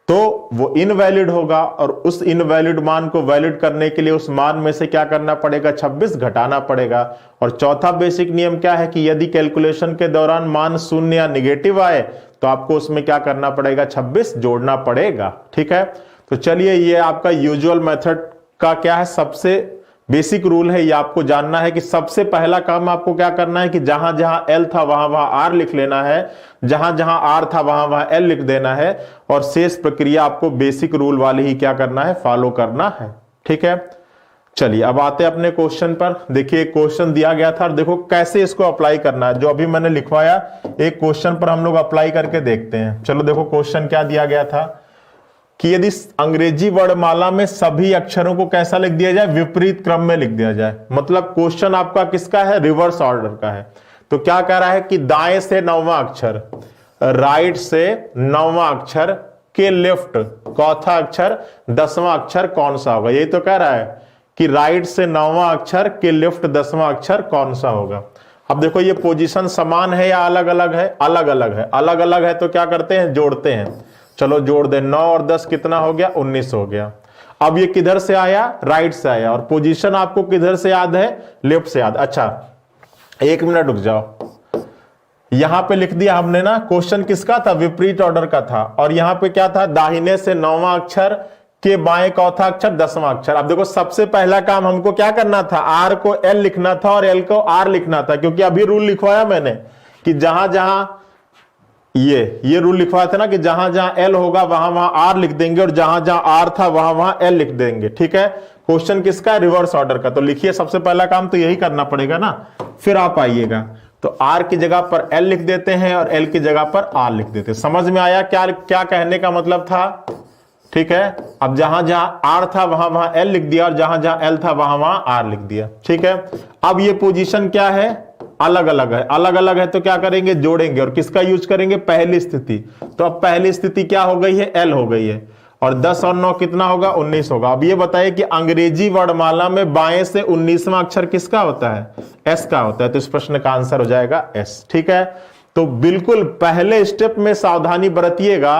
तो वो इनवैलिड होगा और उस इनवैलिड मान को वैलिड करने के लिए उस मान में से क्या करना पड़ेगा, 26 घटाना पड़ेगा। और चौथा बेसिक नियम क्या है कि यदि कैलकुलेशन के दौरान मान 0 या निगेटिव आए तो आपको उसमें क्या करना पड़ेगा, 26 जोड़ना पड़ेगा, ठीक है। तो चलिए, ये आपका यूजुअल मेथड का क्या है, सबसे बेसिक रूल है, ये आपको जानना है कि सबसे पहला काम आपको क्या करना है कि जहां जहां L था वहां वहां R लिख लेना है, जहां जहां R था वहां वहां L लिख देना है और शेष प्रक्रिया आपको बेसिक रूल वाली ही क्या करना है, फॉलो करना है, ठीक है। चलिए अब आते हैं अपने क्वेश्चन पर। देखिए क्वेश्चन दिया गया था और देखो कैसे इसको अप्लाई करना है। जो अभी मैंने लिखवाया एक क्वेश्चन पर हम लोग अप्लाई करके देखते हैं। चलो देखो क्वेश्चन क्या दिया गया था कि यदि अंग्रेजी वर्णमाला में सभी अक्षरों को कैसा लिख दिया जाए, विपरीत क्रम में लिख दिया जाए। मतलब क्वेश्चन आपका किसका है, रिवर्स ऑर्डर का है। तो क्या कह रहा है कि दाएं से 9वां अक्षर, राइट से 9वां अक्षर के लेफ्ट चौथा अक्षर 10वां अक्षर कौन सा होगा। यही तो कह रहा है कि राइट से 9वां अक्षर के लेफ्ट 10वां अक्षर कौन सा होगा। अब देखो ये पोजीशन समान है या अलग अलग है, अलग अलग है। अलग अलग है तो क्या करते हैं, जोड़ते हैं। चलो जोड़ दे, 9 और 10 कितना हो गया, 19 हो गया। अब ये किधर से आया, राइट से आया और पोजीशन आपको किधर से याद है, लेफ्ट से याद। अच्छा 1 मिनट रुक जाओ, यहां पे लिख दिया हमने ना, क्वेश्चन किसका था, विपरीत ऑर्डर का था। और यहां पे क्या था, दाहिने से 9वां अक्षर के बाएं चौथा अक्षर 10वां अक्षर। अब देखो सबसे पहला काम हमको क्या करना था, R को L लिखना था और L को R लिखना था, क्योंकि अभी रूल लिखवाया मैंने कि जहां जहां ये रूल लिखवाया था ना कि जहां जहां L होगा वहां वहां R लिख देंगे और जहां जहां R था वहां वहां L लिख देंगे, ठीक है। क्वेश्चन किसका है, रिवर्स ऑर्डर का। तो लिखिए सबसे पहला काम तो यही करना पड़ेगा ना, फिर आप आइएगा। तो R की जगह पर L लिख देते हैं और L की जगह पर R लिख देते हैं। समझ में आया क्या क्या कहने का मतलब था, ठीक है। अब जहां जहां R था वहां वहां L लिख दिया और जहां जहां L था वहां वहां R लिख दिया, ठीक है। अब ये पोजीशन क्या है, अलग अलग है। अलग अलग है तो क्या करेंगे, जोड़ेंगे। और किसका यूज करेंगे, पहली स्थिति। तो अब पहली स्थिति क्या हो गई है, L हो गई है। और 10 और 9 कितना होगा, 19 होगा। अब ये बताइए कि अंग्रेजी वर्णमाला में बाएं से 19वां अक्षर किसका होता है, S का होता है। तो इस प्रश्न का आंसर हो जाएगा S, ठीक है। तो बिल्कुल पहले स्टेप में सावधानी बरतिएगा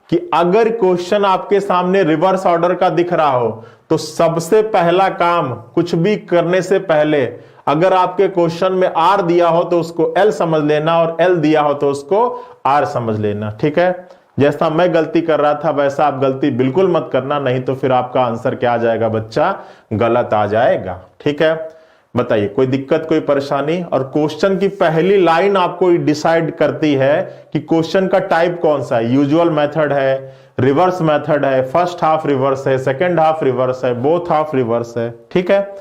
कि अगर क्वेश्चन आपके सामने रिवर्स ऑर्डर का दिख रहा हो तो सबसे पहला काम कुछ भी करने से पहले अगर आपके क्वेश्चन में R दिया हो तो उसको L समझ लेना और L दिया हो तो उसको R समझ लेना, ठीक है। जैसा मैं गलती कर रहा था वैसा आप गलती बिल्कुल मत करना, नहीं तो फिर आपका आंसर क्या आ जाएगा बच्चा, गलत आ जाएगा, ठीक है। बताइए कोई दिक्कत, कोई परेशानी। और क्वेश्चन की पहली लाइन आपको डिसाइड करती है कि क्वेश्चन का टाइप कौन सा है, यूजुअल मेथड है, रिवर्स मेथड है, फर्स्ट हाफ रिवर्स है, सेकेंड हाफ रिवर्स है, बोथ हाफ रिवर्स है, ठीक है।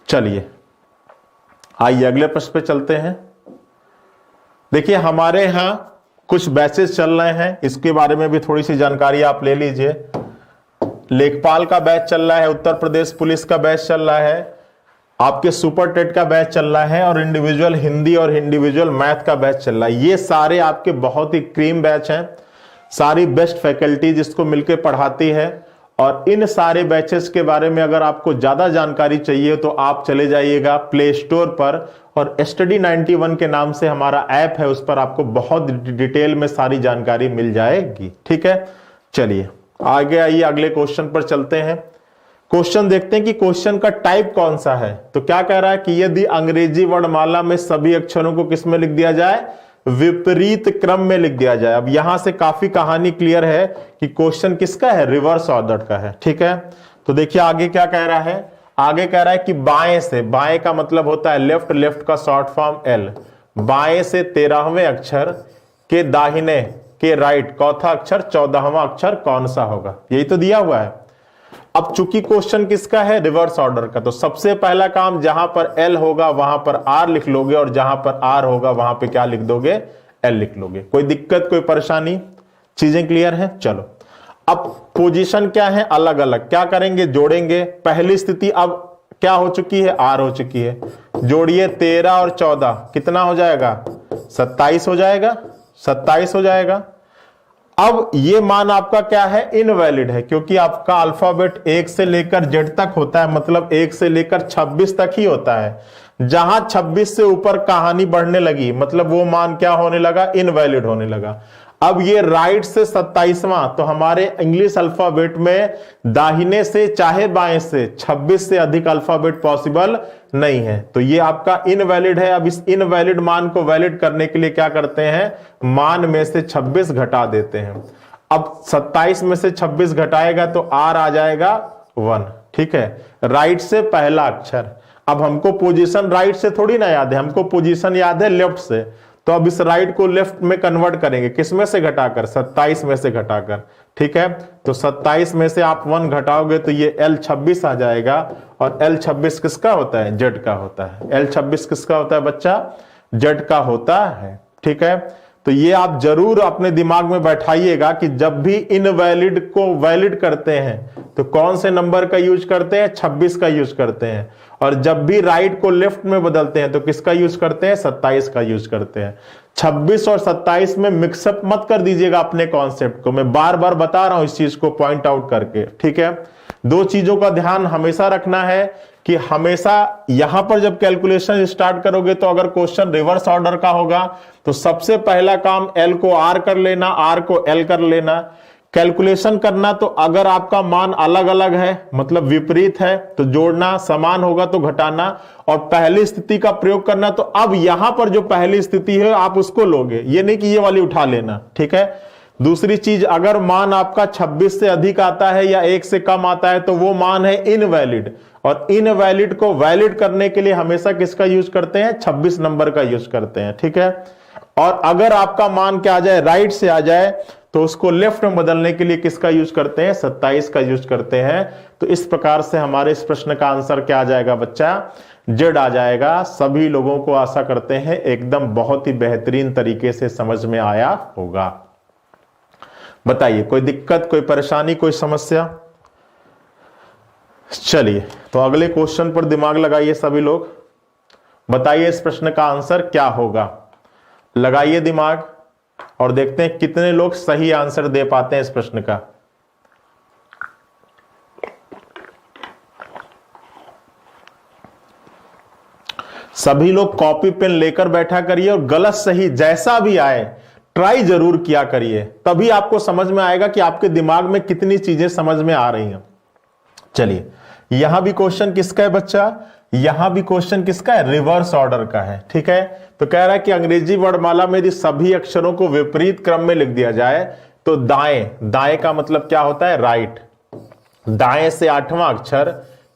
चलिए आइए अगले प्रश्न पे चलते हैं। देखिए हमारे यहां कुछ बैचेस चल रहे हैं, इसके बारे में भी थोड़ी सी जानकारी आप ले लीजिए। लेखपाल का बैच चल रहा है, उत्तर प्रदेश पुलिस का बैच चल रहा है, आपके सुपर टेट का बैच चल रहा है और इंडिविजुअल हिंदी और इंडिविजुअल मैथ का बैच चल रहा है। ये सारे आपके बहुत ही क्रीम बैच हैं। सारी बेस्ट फैकल्टीज इसको मिलकर पढ़ाती है। और इन सारे बैचेस के बारे में अगर आपको ज्यादा जानकारी चाहिए तो आप चले जाइएगा प्ले स्टोर पर और स्टडी 91 के नाम से हमारा ऐप है, उस पर आपको बहुत डिटेल में सारी जानकारी मिल जाएगी। ठीक है, चलिए आगे आइए, अगले क्वेश्चन पर चलते हैं। क्वेश्चन देखते हैं कि क्वेश्चन का टाइप कौन सा है। तो क्या कह रहा है कि यदि अंग्रेजी वर्णमाला में सभी अक्षरों को किस में लिख दिया जाए, विपरीत क्रम में लिख दिया जाए। अब यहां से काफी कहानी क्लियर है कि क्वेश्चन किसका है, रिवर्स ऑर्डर का है। ठीक है, तो देखिए आगे क्या कह रहा है। आगे कह रहा है कि बाएं से, बाएं का मतलब होता है लेफ्ट, लेफ्ट का शॉर्ट फॉर्म एल, बाएं से 13वें अक्षर के दाहिने के राइट चौथा अक्षर 14वां अक्षर कौन सा होगा, यही तो दिया हुआ है। अब चूंकि क्वेश्चन किसका है, रिवर्स ऑर्डर का, तो सबसे पहला काम जहां पर एल होगा वहां पर आर लिख लोगे और जहां पर आर होगा वहां पे क्या लिख दोगे, एल लिख लोगे। कोई दिक्कत, कोई परेशानी, चीजें क्लियर है। चलो अब पोजीशन क्या है, अलग अलग क्या करेंगे, जोड़ेंगे। पहली स्थिति अब क्या हो चुकी है, आर हो चुकी है। जोड़िए 13 और 14 कितना हो जाएगा, 27 हो जाएगा, 27 हो जाएगा। अब ये मान आपका क्या है, इनवैलिड है, क्योंकि आपका अल्फाबेट 1 से लेकर जेड तक होता है, मतलब 1 से लेकर 26 तक ही होता है। जहां 26 से ऊपर कहानी बढ़ने लगी मतलब वो मान क्या होने लगा, इनवैलिड होने लगा। अब ये राइट से 27वां, तो हमारे इंग्लिश अल्फाबेट में दाहिने से चाहे बाएं से 26 से अधिक अल्फाबेट पॉसिबल नहीं है, तो ये आपका इनवैलिड है। अब इस इनवैलिड मान को वैलिड करने के लिए क्या करते हैं, मान में से 26 घटा देते हैं। अब 27 में से 26 घटाएगा तो आर आ जाएगा 1। ठीक है, राइट से पहला अक्षर। अब हमको पोजीशन राइट से थोड़ी ना याद है, हमको पोजीशन याद है लेफ्ट से, तो अब इस राइट को लेफ्ट में कन्वर्ट करेंगे, किस में से घटाकर, 27 में से घटाकर। ठीक है, तो 27 में से आप 1 घटाओगे तो ये L26 आ जाएगा, और L26 किसका होता है, जेड का होता है। L26 किसका होता है बच्चा, जेड का होता है। ठीक है, तो ये आप जरूर अपने दिमाग में बैठाइएगा कि जब भी इनवैलिड को वैलिड करते हैं तो कौन से नंबर का यूज करते हैं, 26 का यूज करते हैं। और जब भी राइट को लेफ्ट में बदलते हैं तो किसका यूज करते हैं, 27 का यूज करते हैं। 26 और 27 में मिक्सअप मत कर दीजिएगा अपने कॉन्सेप्ट को, मैं बार बार बता रहा हूं इस चीज को पॉइंट आउट करके। ठीक है, दो चीजों का ध्यान हमेशा रखना है कि हमेशा यहां पर जब कैलकुलेशन स्टार्ट करोगे तो अगर क्वेश्चन रिवर्स ऑर्डर का होगा तो सबसे पहला काम एल को आर कर लेना, आर को एल कर लेना। कैलकुलेशन करना तो अगर आपका मान अलग अलग है मतलब विपरीत है तो जोड़ना, समान होगा तो घटाना, और पहली स्थिति का प्रयोग करना। तो अब यहां पर जो पहली स्थिति है आप उसको लोगे, ये नहीं कि ये वाली उठा लेना। ठीक है, दूसरी चीज, अगर मान आपका 26 से अधिक आता है या 1 से कम आता है तो वो मान है इनवैलिड, और इनवैलिड को वैलिड करने के लिए हमेशा किसका यूज करते हैं, 26 नंबर का यूज करते हैं। ठीक है, और अगर आपका मान क्या आ जाए, राइट से आ जाए, तो उसको लेफ्ट में बदलने के लिए किसका यूज करते हैं, 27 का यूज करते हैं। तो इस प्रकार से हमारे इस प्रश्न का आंसर क्या आ जाएगा बच्चा, जेड आ जाएगा। सभी लोगों को आशा करते हैं एकदम बहुत ही बेहतरीन तरीके से समझ में आया होगा। बताइए कोई दिक्कत, कोई परेशानी, कोई समस्या। चलिए तो अगले क्वेश्चन पर दिमाग लगाइए सभी लोग, बताइए इस प्रश्न का आंसर क्या होगा। लगाइए दिमाग और देखते हैं कितने लोग सही आंसर दे पाते हैं इस प्रश्न का। सभी लोग कॉपी पेन लेकर बैठा करिए और गलत सही जैसा भी आए ट्राई जरूर किया करिए, तभी आपको समझ में आएगा कि आपके दिमाग में कितनी चीजें समझ में आ रही हैं। चलिए यहां भी क्वेश्चन किसका है बच्चा, यहां भी क्वेश्चन किसका है, रिवर्स ऑर्डर का है। ठीक है, तो कह रहा है कि अंग्रेजी वर्णमाला में यदि सभी अक्षरों को विपरीत क्रम में लिख दिया जाए तो दाएं, दाएं का मतलब क्या होता है, राइट, दाएं से 8वां अक्षर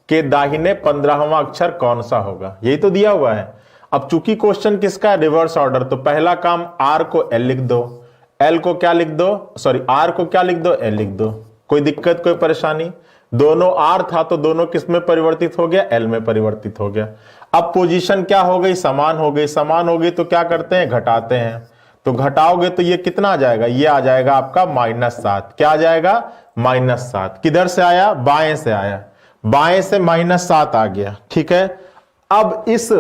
के दाहिने 15वां अक्षर कौन सा होगा, यही तो दिया हुआ है। अब चूंकि क्वेश्चन किसका है, रिवर्स ऑर्डर, तो पहला काम आर को एल लिख दो, एल को क्या लिख दो, सॉरी आर को क्या लिख दो, एल लिख दो। कोई दिक्कत, कोई परेशानी। दोनों आर था तो दोनों किस में परिवर्तित हो गया, एल में परिवर्तित हो गया। अब पोजीशन क्या हो गई, समान हो गई, समान हो गई तो क्या करते हैं, घटाते हैं। तो घटाओगे तो ये कितना आ जाएगा, ये आ जाएगा आपका -7। क्या आ जाएगा, -7। किधर से आया, बाएं से आया, बाएं से -7 आ गया। ठीक है, अब इस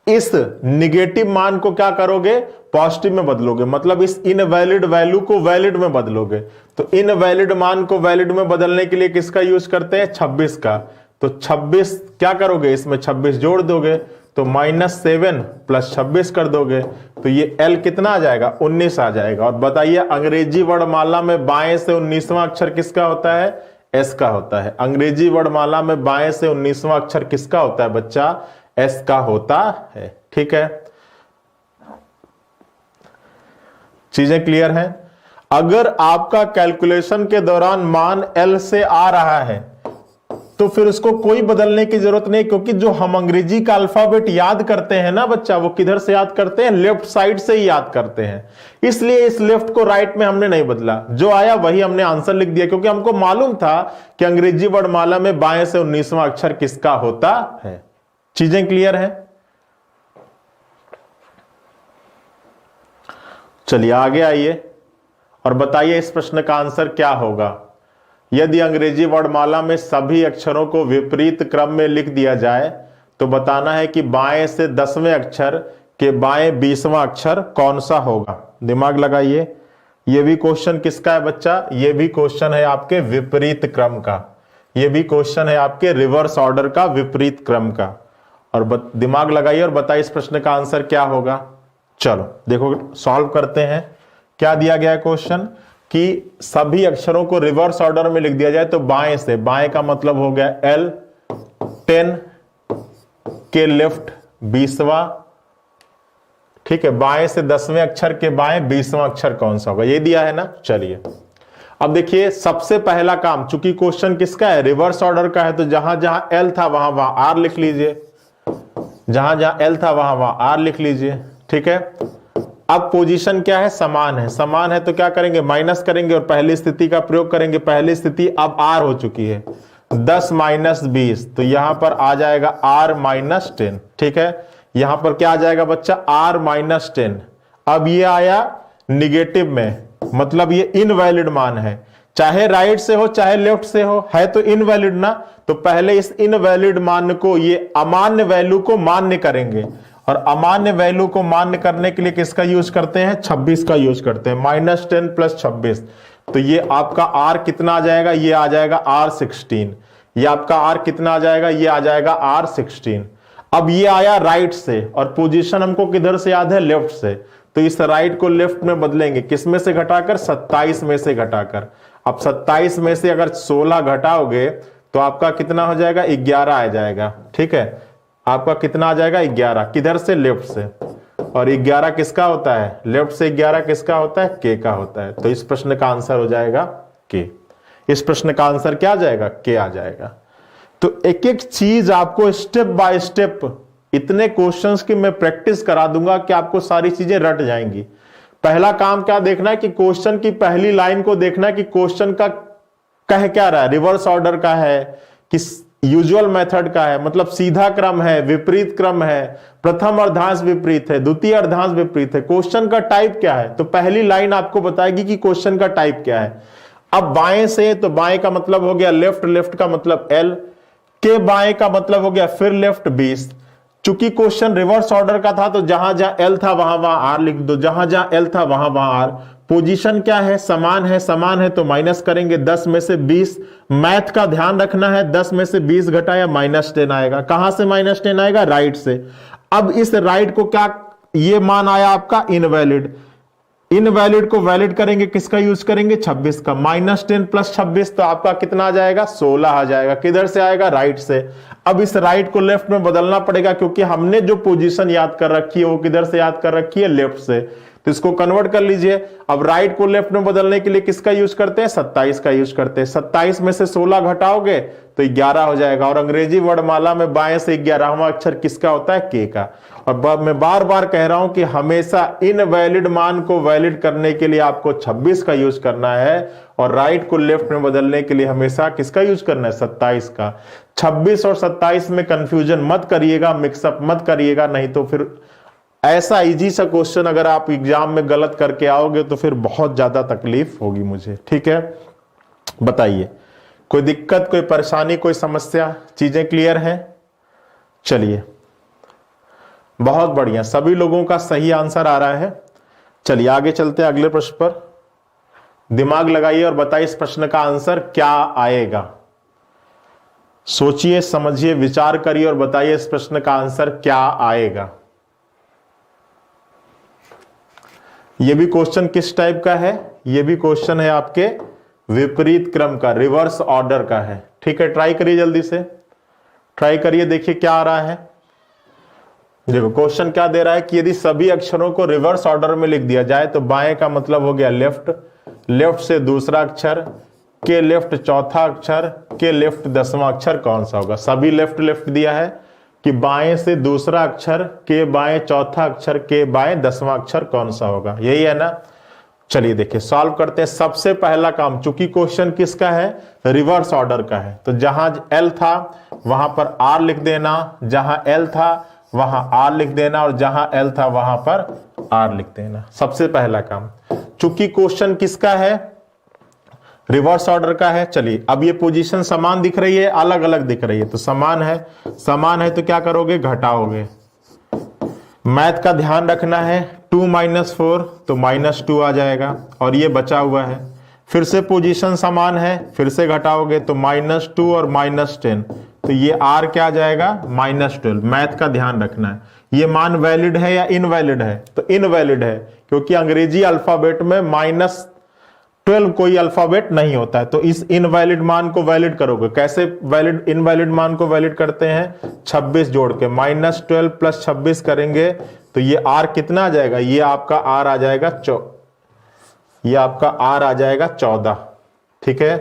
इस निगेटिव मान को क्या करोगे, पॉजिटिव में बदलोगे, मतलब इस इनवैलिड वैल्यू को वैलिड में बदलोगे। तो इनवैलिड मान को वैलिड में बदलने के लिए किसका यूज करते हैं, 26 का। तो 26 क्या करोगे, इसमें 26 जोड़ दोगे, तो -7 + 26 कर दोगे, तो ये L कितना आ जाएगा, 19 आ जाएगा। और बताइए अंग्रेजी वर्णमाला में बाएं से 19वां अक्षर किसका होता है, S का होता है। अंग्रेजी वर्णमाला में बाएं से 19वां अक्षर किसका होता है बच्चा, S का होता है। ठीक है, चीजें क्लियर हैं। अगर आपका कैलकुलेशन के दौरान मान L से आ रहा है तो फिर उसको कोई बदलने की जरूरत नहीं, क्योंकि जो हम अंग्रेजी का अल्फाबेट याद करते हैं ना बच्चा, वो किधर से याद करते हैं, लेफ्ट साइड से ही याद करते हैं। इसलिए इस लेफ्ट को राइट में हमने नहीं बदला, जो आया वही हमने आंसर लिख दिया, क्योंकि हमको मालूम था कि अंग्रेजी वर्णमाला में बाएं से 19वां अक्षर किसका होता है। चीजें क्लियर है। चलिए आगे आइए और बताइए इस प्रश्न का आंसर क्या होगा। यदि अंग्रेजी वर्णमाला में सभी अक्षरों को विपरीत क्रम में लिख दिया जाए तो बताना है कि बाएं से 10वें अक्षर के बाएं 20वां अक्षर कौन सा होगा। दिमाग लगाइए, यह भी क्वेश्चन किसका है बच्चा, यह भी क्वेश्चन है आपके विपरीत क्रम का, यह भी क्वेश्चन है आपके रिवर्स ऑर्डर का, विपरीत क्रम का। और दिमाग लगाइए और बताइए इस प्रश्न का आंसर क्या होगा। चलो देखो सॉल्व करते हैं। क्या दिया गया है क्वेश्चन कि सभी अक्षरों को रिवर्स ऑर्डर में लिख दिया जाए तो बाएं से, बाएं का मतलब हो गया L, 10 के लेफ्ट 20वां, ठीक है, बाएं से 10वें अक्षर के बाएं 20वां अक्षर कौन सा होगा, ये दिया है ना। चलिए अब देखिए सबसे पहला काम, चूंकि क्वेश्चन किसका है, रिवर्स ऑर्डर का है, तो जहां जहां L था वहां वहां R लिख लीजिए, जहां जहां L था वहां वहां R लिख लीजिए। ठीक है, अब पोजीशन क्या है, समान है, समान है तो क्या करेंगे, माइनस करेंगे और पहली स्थिति का प्रयोग करेंगे। पहली स्थिति अब R हो चुकी है, 10 - 20, तो यहां पर आ जाएगा R - 10। ठीक है, यहां पर क्या आ जाएगा बच्चा, R - 10। अब ये आया निगेटिव में, मतलब ये इनवैलिड मान है, चाहे राइट से हो चाहे लेफ्ट से हो, है तो इनवैलिड ना। तो पहले इस इनवैलिड मान को, ये अमान्य वैल्यू को मान्य करेंगे, और अमान्य वैल्यू को मान्य करने के लिए किसका यूज करते हैं, 26 का यूज करते हैं, -10 + 26। तो ये आपका R कितना आ जाएगा, ये आ जाएगा R16। ये आपका R कितना आ जाएगा, ये आ जाएगा R16। अब ये आया राइट से, और पोजीशन हमको किधर से याद है, लेफ्ट से, तो इस राइट को लेफ्ट में बदलेंगे, किस में से घटाकर, 27 में से घटाकर। अब 27 में से अगर 16 घटाओगे तो आपका कितना हो जाएगा, 11 आ जाएगा। ठीक है, आपका कितना आ जाएगा, 11, किधर से, लेफ्ट से, और 11 किसका होता है, लेफ्ट से 11 किसका होता है, K का होता है। तो इस प्रश्न का आंसर हो जाएगा K। इस प्रश्न का आंसर क्या आ जाएगा, K आ जाएगा। तो एक एक चीज आपको स्टेप बाय स्टेप, इतने क्वेश्चंस की मैं प्रैक्टिस करा दूंगा कि आपको सारी चीजें रट जाएंगी। पहला काम क्या देखना है कि क्वेश्चन की पहली लाइन को देखना है कि क्वेश्चन का कह क्या रहा है, रिवर्स ऑर्डर का है कि यूजुअल मेथड का है, मतलब सीधा क्रम है, विपरीत क्रम है, प्रथम अर्धांश विपरीत है, द्वितीय अर्धांश विपरीत है, क्वेश्चन का टाइप क्या है। तो पहली लाइन आपको बताएगी कि क्वेश्चन का टाइप क्या है। अब बाएं से, तो बाएं का मतलब हो गया लेफ्ट, लेफ्ट का मतलब L, के बाएं का मतलब हो गया फिर लेफ्ट 20। चूंकि क्वेश्चन रिवर्स ऑर्डर का था तो जहां जहां L था वहां वहां R लिख दो, जहां जहां L था वहां वहां R। पोजीशन क्या है, समान है, समान है तो माइनस करेंगे, 10 में से 20, मैथ का ध्यान रखना है, 10 में से 20 घटाया -10 आएगा। कहां से -10 आएगा, राइट से। अब इस राइट को क्या, ये मान आया आपका इनवैलिड, इनवैलिड को वैलिड करेंगे, किसका यूज करेंगे, 26 का, -10 + 26 तो आपका कितना आ जाएगा, 16 आ जाएगा। किधर से आएगा, राइट से। अब इस राइट को लेफ्ट में बदलना पड़ेगा, क्योंकि हमने जो पोजीशन याद कर रखी है वो किधर से याद कर रखी है, लेफ्ट से, तो इसको कन्वर्ट कर लीजिए। अब राइट को लेफ्ट में बदलने के लिए किसका यूज करते हैं, 27 का यूज करते हैं। 27 में से 16 घटाओगे तो 11 हो जाएगा, और अंग्रेजी वर्णमाला में बाएं से 11वां अक्षर किसका होता है, K का। और मैं बार बार कह रहा हूं कि हमेशा इनवैलिड मान को वैलिड करने के लिए आपको 26 का यूज करना है, और राइट को लेफ्ट में बदलने के लिए हमेशा किसका यूज करना है, 27 का। 26 और 27 में कंफ्यूजन मत करिएगा, मिक्सअप मत करिएगा, नहीं तो फिर ऐसा इजी सा क्वेश्चन अगर आप एग्जाम में गलत करके आओगे तो फिर बहुत ज्यादा तकलीफ होगी मुझे। ठीक है, बताइए कोई दिक्कत, कोई परेशानी, कोई समस्या, चीजें क्लियर हैं। चलिए बहुत बढ़िया, सभी लोगों का सही आंसर आ रहा है। चलिए आगे चलते हैं अगले प्रश्न पर। दिमाग लगाइए और बताइए इस प्रश्न का आंसर क्या आएगा। सोचिए, समझिए, विचार करिए और बताइए इस प्रश्न का आंसर क्या आएगा। यह भी क्वेश्चन किस टाइप का है? यह भी क्वेश्चन है आपके विपरीत क्रम का, रिवर्स ऑर्डर का है। ठीक है, ट्राई करिए, जल्दी से ट्राई करिए, देखिए क्या आ रहा है। देखो क्वेश्चन क्या दे रहा है कि यदि सभी अक्षरों को रिवर्स ऑर्डर में लिख दिया जाए तो बाएं का मतलब हो गया लेफ्ट, लेफ्ट से दूसरा अक्षर, के लेफ्ट चौथा अक्षर, के लेफ्ट 10वां अक्षर कौन सा होगा। सभी लेफ्ट लेफ्ट दिया है कि बाएं से दूसरा अक्षर, के बाएं चौथा अक्षर, के बाएं 10वां अक्षर कौन सा होगा, यही है ना। चलिए देखिए सॉल्व करते हैं। सबसे पहला काम, चूंकि क्वेश्चन किसका है, रिवर्स ऑर्डर का है, तो जहां एल था वहां पर आर लिख देना, जहां एल था वहां आर लिख देना, और जहां एल था वहां पर आर लिख देना। सबसे पहला काम, चूंकि क्वेश्चन किसका है, रिवर्स ऑर्डर का है। चलिए अब ये पोजीशन समान दिख रही है, अलग अलग दिख रही है, तो समान है, समान है तो क्या करोगे, घटाओगे। मैथ का ध्यान रखना है, 2 - 4 तो -2 आ जाएगा, और ये बचा हुआ है। फिर से पोजीशन समान है, फिर से घटाओगे तो -2 और -10, तो ये r क्या आ जाएगा, -12। मैथ का ध्यान रखना है, ये मान वैलिड है या इनवैलिड है, तो इनवैलिड है, क्योंकि अंग्रेजी अल्फाबेट में -12 कोई अल्फाबेट नहीं होता है। तो इस इनवैलिड मान को वैलिड करोगे, कैसे वैलिड इनवैलिड मान को वैलिड करते हैं, 26 जोड़ के, -12 + 26 करेंगे तो ये r कितना आ जाएगा, ये आपका r आ जाएगा ये आपका r आ जाएगा 14। ठीक है,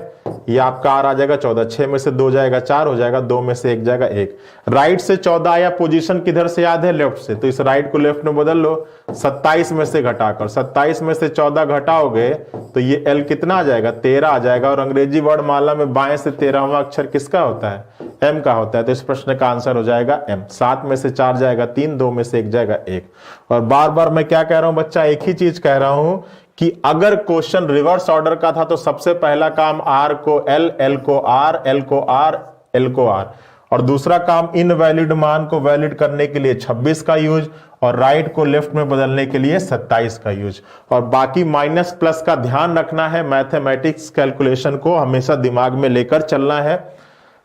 ये आपका r आ जाएगा 14, 6 में से 2 जाएगा 4 हो जाएगा, 2 में से 1 जाएगा 1। राइट से 14 आया, पोजीशन किधर से याद है, लेफ्ट से, तो इस राइट को लेफ्ट में बदल लो। 27 में से घटाकर, 27 में से 14 घटाओगे तो ये l कितना आ जाएगा, 13 आ जाएगा। और अंग्रेजी वर्णमाला में बाएं से 13वां अक्षर किसका होता है, m का होता है, तो इस प्रश्न का आंसर हो जाएगा m। 7 में से 4 जाएगा 3, 2 में से 1 जाएगा 1। और बार बार मैं क्या कह रहा हूं बच्चा, एक ही चीज कह रहा हूं कि अगर क्वेश्चन रिवर्स ऑर्डर का था तो सबसे पहला काम r को l, l को r, l को r, l को r, और दूसरा काम इनवैलिड मान को वैलिड करने के लिए 26 का यूज, और राइट को लेफ्ट में बदलने के लिए 27 का यूज। और बाकी माइनस प्लस का ध्यान रखना है, मैथमेटिक्स कैलकुलेशन को हमेशा दिमाग में लेकर चलना है।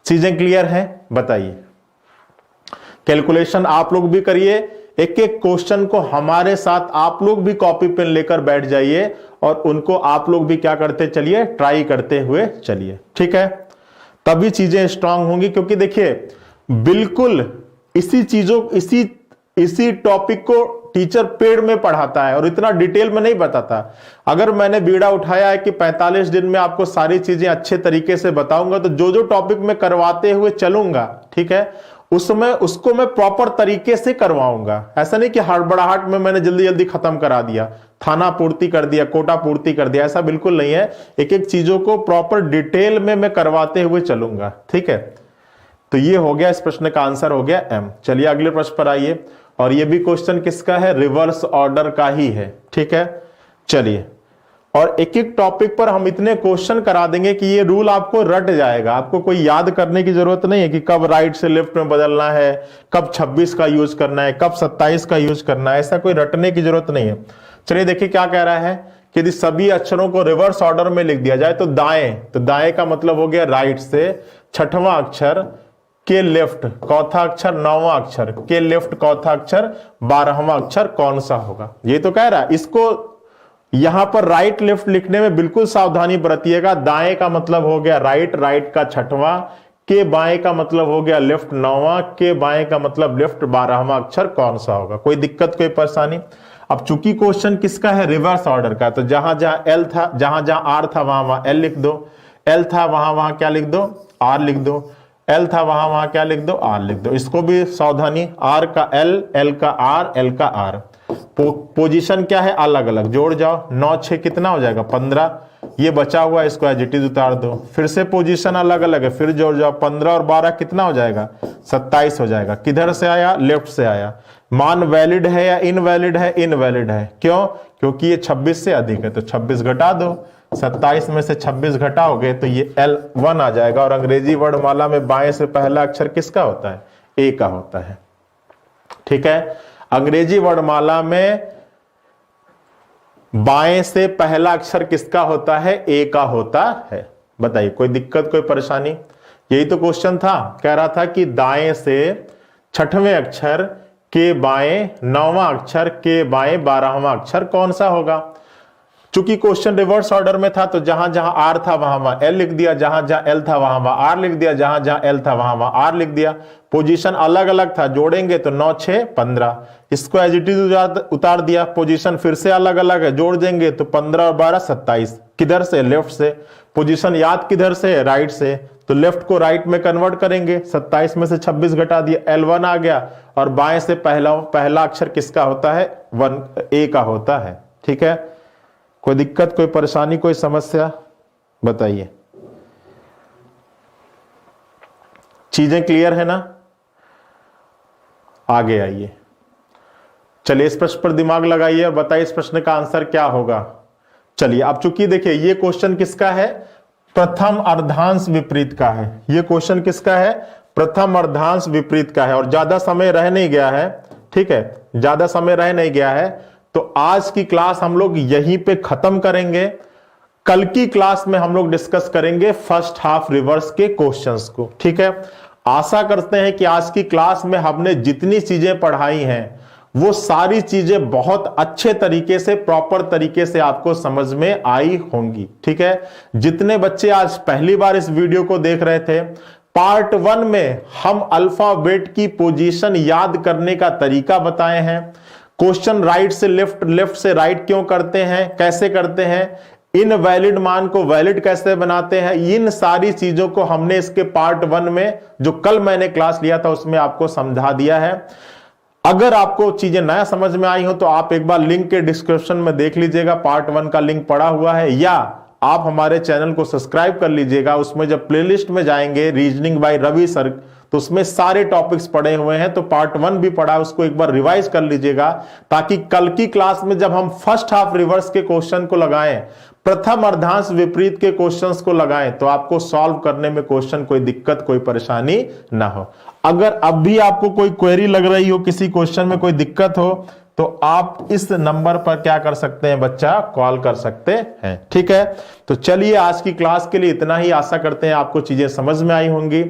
चीजें क्लियर हैं, बताइए। कैलकुलेशन आप लोग भी करिए, एक एक क्वेश्चन को हमारे साथ आप लोग भी कॉपी पेन लेकर बैठ जाइए और उनको आप लोग भी क्या करते चलिए, ट्राई करते हुए चलिए। ठीक है, तभी चीजें स्ट्रांग होंगी। क्योंकि देखिए बिल्कुल इसी टॉपिक को टीचर पेड़ में पढ़ाता है और इतना डिटेल में नहीं बताता। अगर मैंने बीड़ा उठाया है कि 45 दिन में आपको सारी चीजें अच्छे तरीके से बताऊंगा, तो जो जो टॉपिक में करवाते हुए चलूंगा, ठीक है, उसको मैं प्रॉपर तरीके से करवाऊंगा। ऐसा नहीं कि हड़बड़ाहट में मैंने जल्दी जल्दी खत्म करा दिया, थाना पूर्ति कर दिया, कोटा पूर्ति कर दिया, ऐसा बिल्कुल नहीं है। एक एक चीजों को प्रॉपर डिटेल में मैं करवाते हुए चलूंगा। ठीक है, तो ये हो गया, इस प्रश्न का आंसर हो गया एम। चलिए अगले प्रश्न पर आइए, और ये भी क्वेश्चन किसका है, रिवर्स ऑर्डर का ही है। ठीक है, चलिए, और एक एक टॉपिक पर हम इतने क्वेश्चन करा देंगे कि ये रूल आपको रट जाएगा। आपको कोई याद करने की जरूरत नहीं है कि कब राइट से लेफ्ट में बदलना है, कब 26 का यूज करना है, कब 27 का यूज करना है, ऐसा कोई रटने की जरूरत नहीं है। चलिए देखिए क्या कह रहा है कि यदि सभी अक्षरों को रिवर्स ऑर्डर में लिख दिया जाए तो दाएं का मतलब हो गया राइट से, छठवां अक्षर के लेफ्ट, चौथा अक्षर, नौवां अक्षर के लेफ्ट, चौथा अक्षर, 12वां अक्षर कौन सा होगा। ये तो कह रहा है। इसको यहां पर राइट लेफ्ट लिखने में बिल्कुल सावधानी बरतिएगा। दाएं का मतलब हो गया राइट, राइट का छठवां, के बाएं का मतलब हो गया लेफ्ट, नौवां, के बाएं का मतलब लेफ्ट, 12वां अक्षर कौन सा होगा। कोई दिक्कत, कोई परेशानी। अब चूंकि क्वेश्चन किसका है, रिवर्स ऑर्डर का, तो जहां जहां एल था, जहां जहां आर था वहां वहां एल लिख दो, एल था वहां वहां क्या लिख दो, आर लिख दो, एल था वहां वहां क्या लिख दो, आर लिख दो। इसको भी सावधानी, आर का एल, एल का आर, एल का आर। पोजीशन क्या है, अलग अलग, जोड़ जाओ, 9 6 कितना हो जाएगा, 15। ये बचा हुआ इसको एज इट इज उतार दो। फिर से पोजीशन अलग अलग है, फिर जोड़ जाओ, 15 और 12 कितना हो जाएगा, 27 हो जाएगा। किधर से आया, लेफ्ट से आया। मान वैलिड है या इनवैलिड है, इनवैलिड है। क्यों, क्योंकि ये 26 से अधिक है, तो 26 घटा दो। 27 में से 26 घटाओगे तो ये L1 आ जाएगा। और अंग्रेजी वर्णमाला में बाएं से पहला अक्षर किसका होता है, ए का होता है। ठीक है, अंग्रेजी वर्णमाला में बाएं से पहला अक्षर किसका होता है? ए का होता है। बताइए, कोई दिक्कत, कोई परेशानी? यही तो क्वेश्चन था, कह रहा था कि दाएं से छठवें अक्षर के बाएं नौवां अक्षर के बाएं 12वां अक्षर कौन सा होगा। चूंकि क्वेश्चन रिवर्स ऑर्डर में था तो जहां जहां आर था वहां वहां एल लिख दिया, जहां जहां एल था वहां वहां आर लिख दिया, जहां जहां एल था वहां वहां आर लिख दिया। पोजीशन अलग अलग था, जोड़ेंगे तो 9 6 15। इसको एज इट इज उतार दिया। पोजीशन फिर से अलग अलग है, जोड़ देंगे तो 15 और 12 27। किधर से? लेफ्ट से। पोजीशन याद किधर से? राइट से। तो लेफ्ट को राइट में कन्वर्ट करेंगे, 27 में से 26 घटा दिया, L1 आ गया। और बाएं से पहला अक्षर किसका होता है? 1 ए का होता है। ठीक है, कोई दिक्कत, कोई परेशानी, कोई समस्या? बताइए, चीजें क्लियर है ना? आगे आइए, चलिए इस प्रश्न पर दिमाग लगाइए और बताइए इस प्रश्न का आंसर क्या होगा। चलिए, अब चूंकि देखिए ये क्वेश्चन किसका है? प्रथम अर्धांश विपरीत का है। ये क्वेश्चन किसका है? प्रथम अर्धांश विपरीत का है। और ज्यादा समय रह नहीं गया है, ठीक है, ज्यादा समय रह नहीं गया है। तो आज की क्लास हम लोग यहीं पे खत्म करेंगे। कल की क्लास में हम लोग डिस्कस करेंगे फर्स्ट हाफ रिवर्स के क्वेश्चंस को। ठीक है, आशा करते हैं कि आज की क्लास में हमने जितनी चीजें पढ़ाई हैं वो सारी चीजें बहुत अच्छे तरीके से, प्रॉपर तरीके से आपको समझ में आई होंगी। ठीक है, जितने बच्चे आज पहली बार इस वीडियो को देख रहे थे, पार्ट 1 में हम अल्फाबेट की पोजीशन याद करने का तरीका बताए हैं। क्वेश्चन राइट से लेफ्ट, लेफ्ट से राइट क्यों करते हैं, कैसे करते हैं, इनवैलिड मान को वैलिड कैसे बनाते हैं, इन सारी चीजों को हमने इसके पार्ट 1 में, जो कल मैंने क्लास लिया था, उसमें आपको समझा दिया है। अगर आपको चीजें नया समझ में आई हो तो आप एक बार लिंक के डिस्क्रिप्शन में देख लीजिएगा, पार्ट 1 का लिंक पड़ा हुआ है, या आप हमारे चैनल को सब्सक्राइब कर लीजिएगा। उसमें जब प्लेलिस्ट में जाएंगे रीजनिंग बाय रवि सर, तो उसमें सारे टॉपिक्स पड़े हुए हैं। तो पार्ट 1 भी पढ़ा, उसको एक बार रिवाइज कर लीजिएगा, ताकि कल की क्लास में जब हम फर्स्ट हाफ रिवर्स के क्वेश्चन को लगाएं, प्रथम अर्धांश विपरीत के क्वेश्चंस को लगाएं, तो आपको सॉल्व करने में क्वेश्चन कोई दिक्कत, कोई परेशानी ना हो। अगर अब भी आपको कोई क्वेरी लग रही हो, किसी क्वेश्चन में कोई दिक्कत हो, तो आप इस नंबर पर क्या कर सकते हैं बच्चा? कॉल कर सकते हैं। ठीक है, तो चलिए आज की क्लास के लिए इतना ही। आशा करते हैं आपको चीजें समझ में आई होंगी।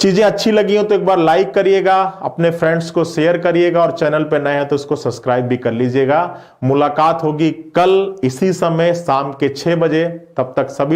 चीजें अच्छी लगी हो तो एक बार लाइक करिएगा, अपने फ्रेंड्स को शेयर करिएगा, और चैनल पे नए हैं तो उसको सब्सक्राइब भी कर लीजिएगा। मुलाकात होगी कल इसी समय शाम के 6 बजे। तब तक सभी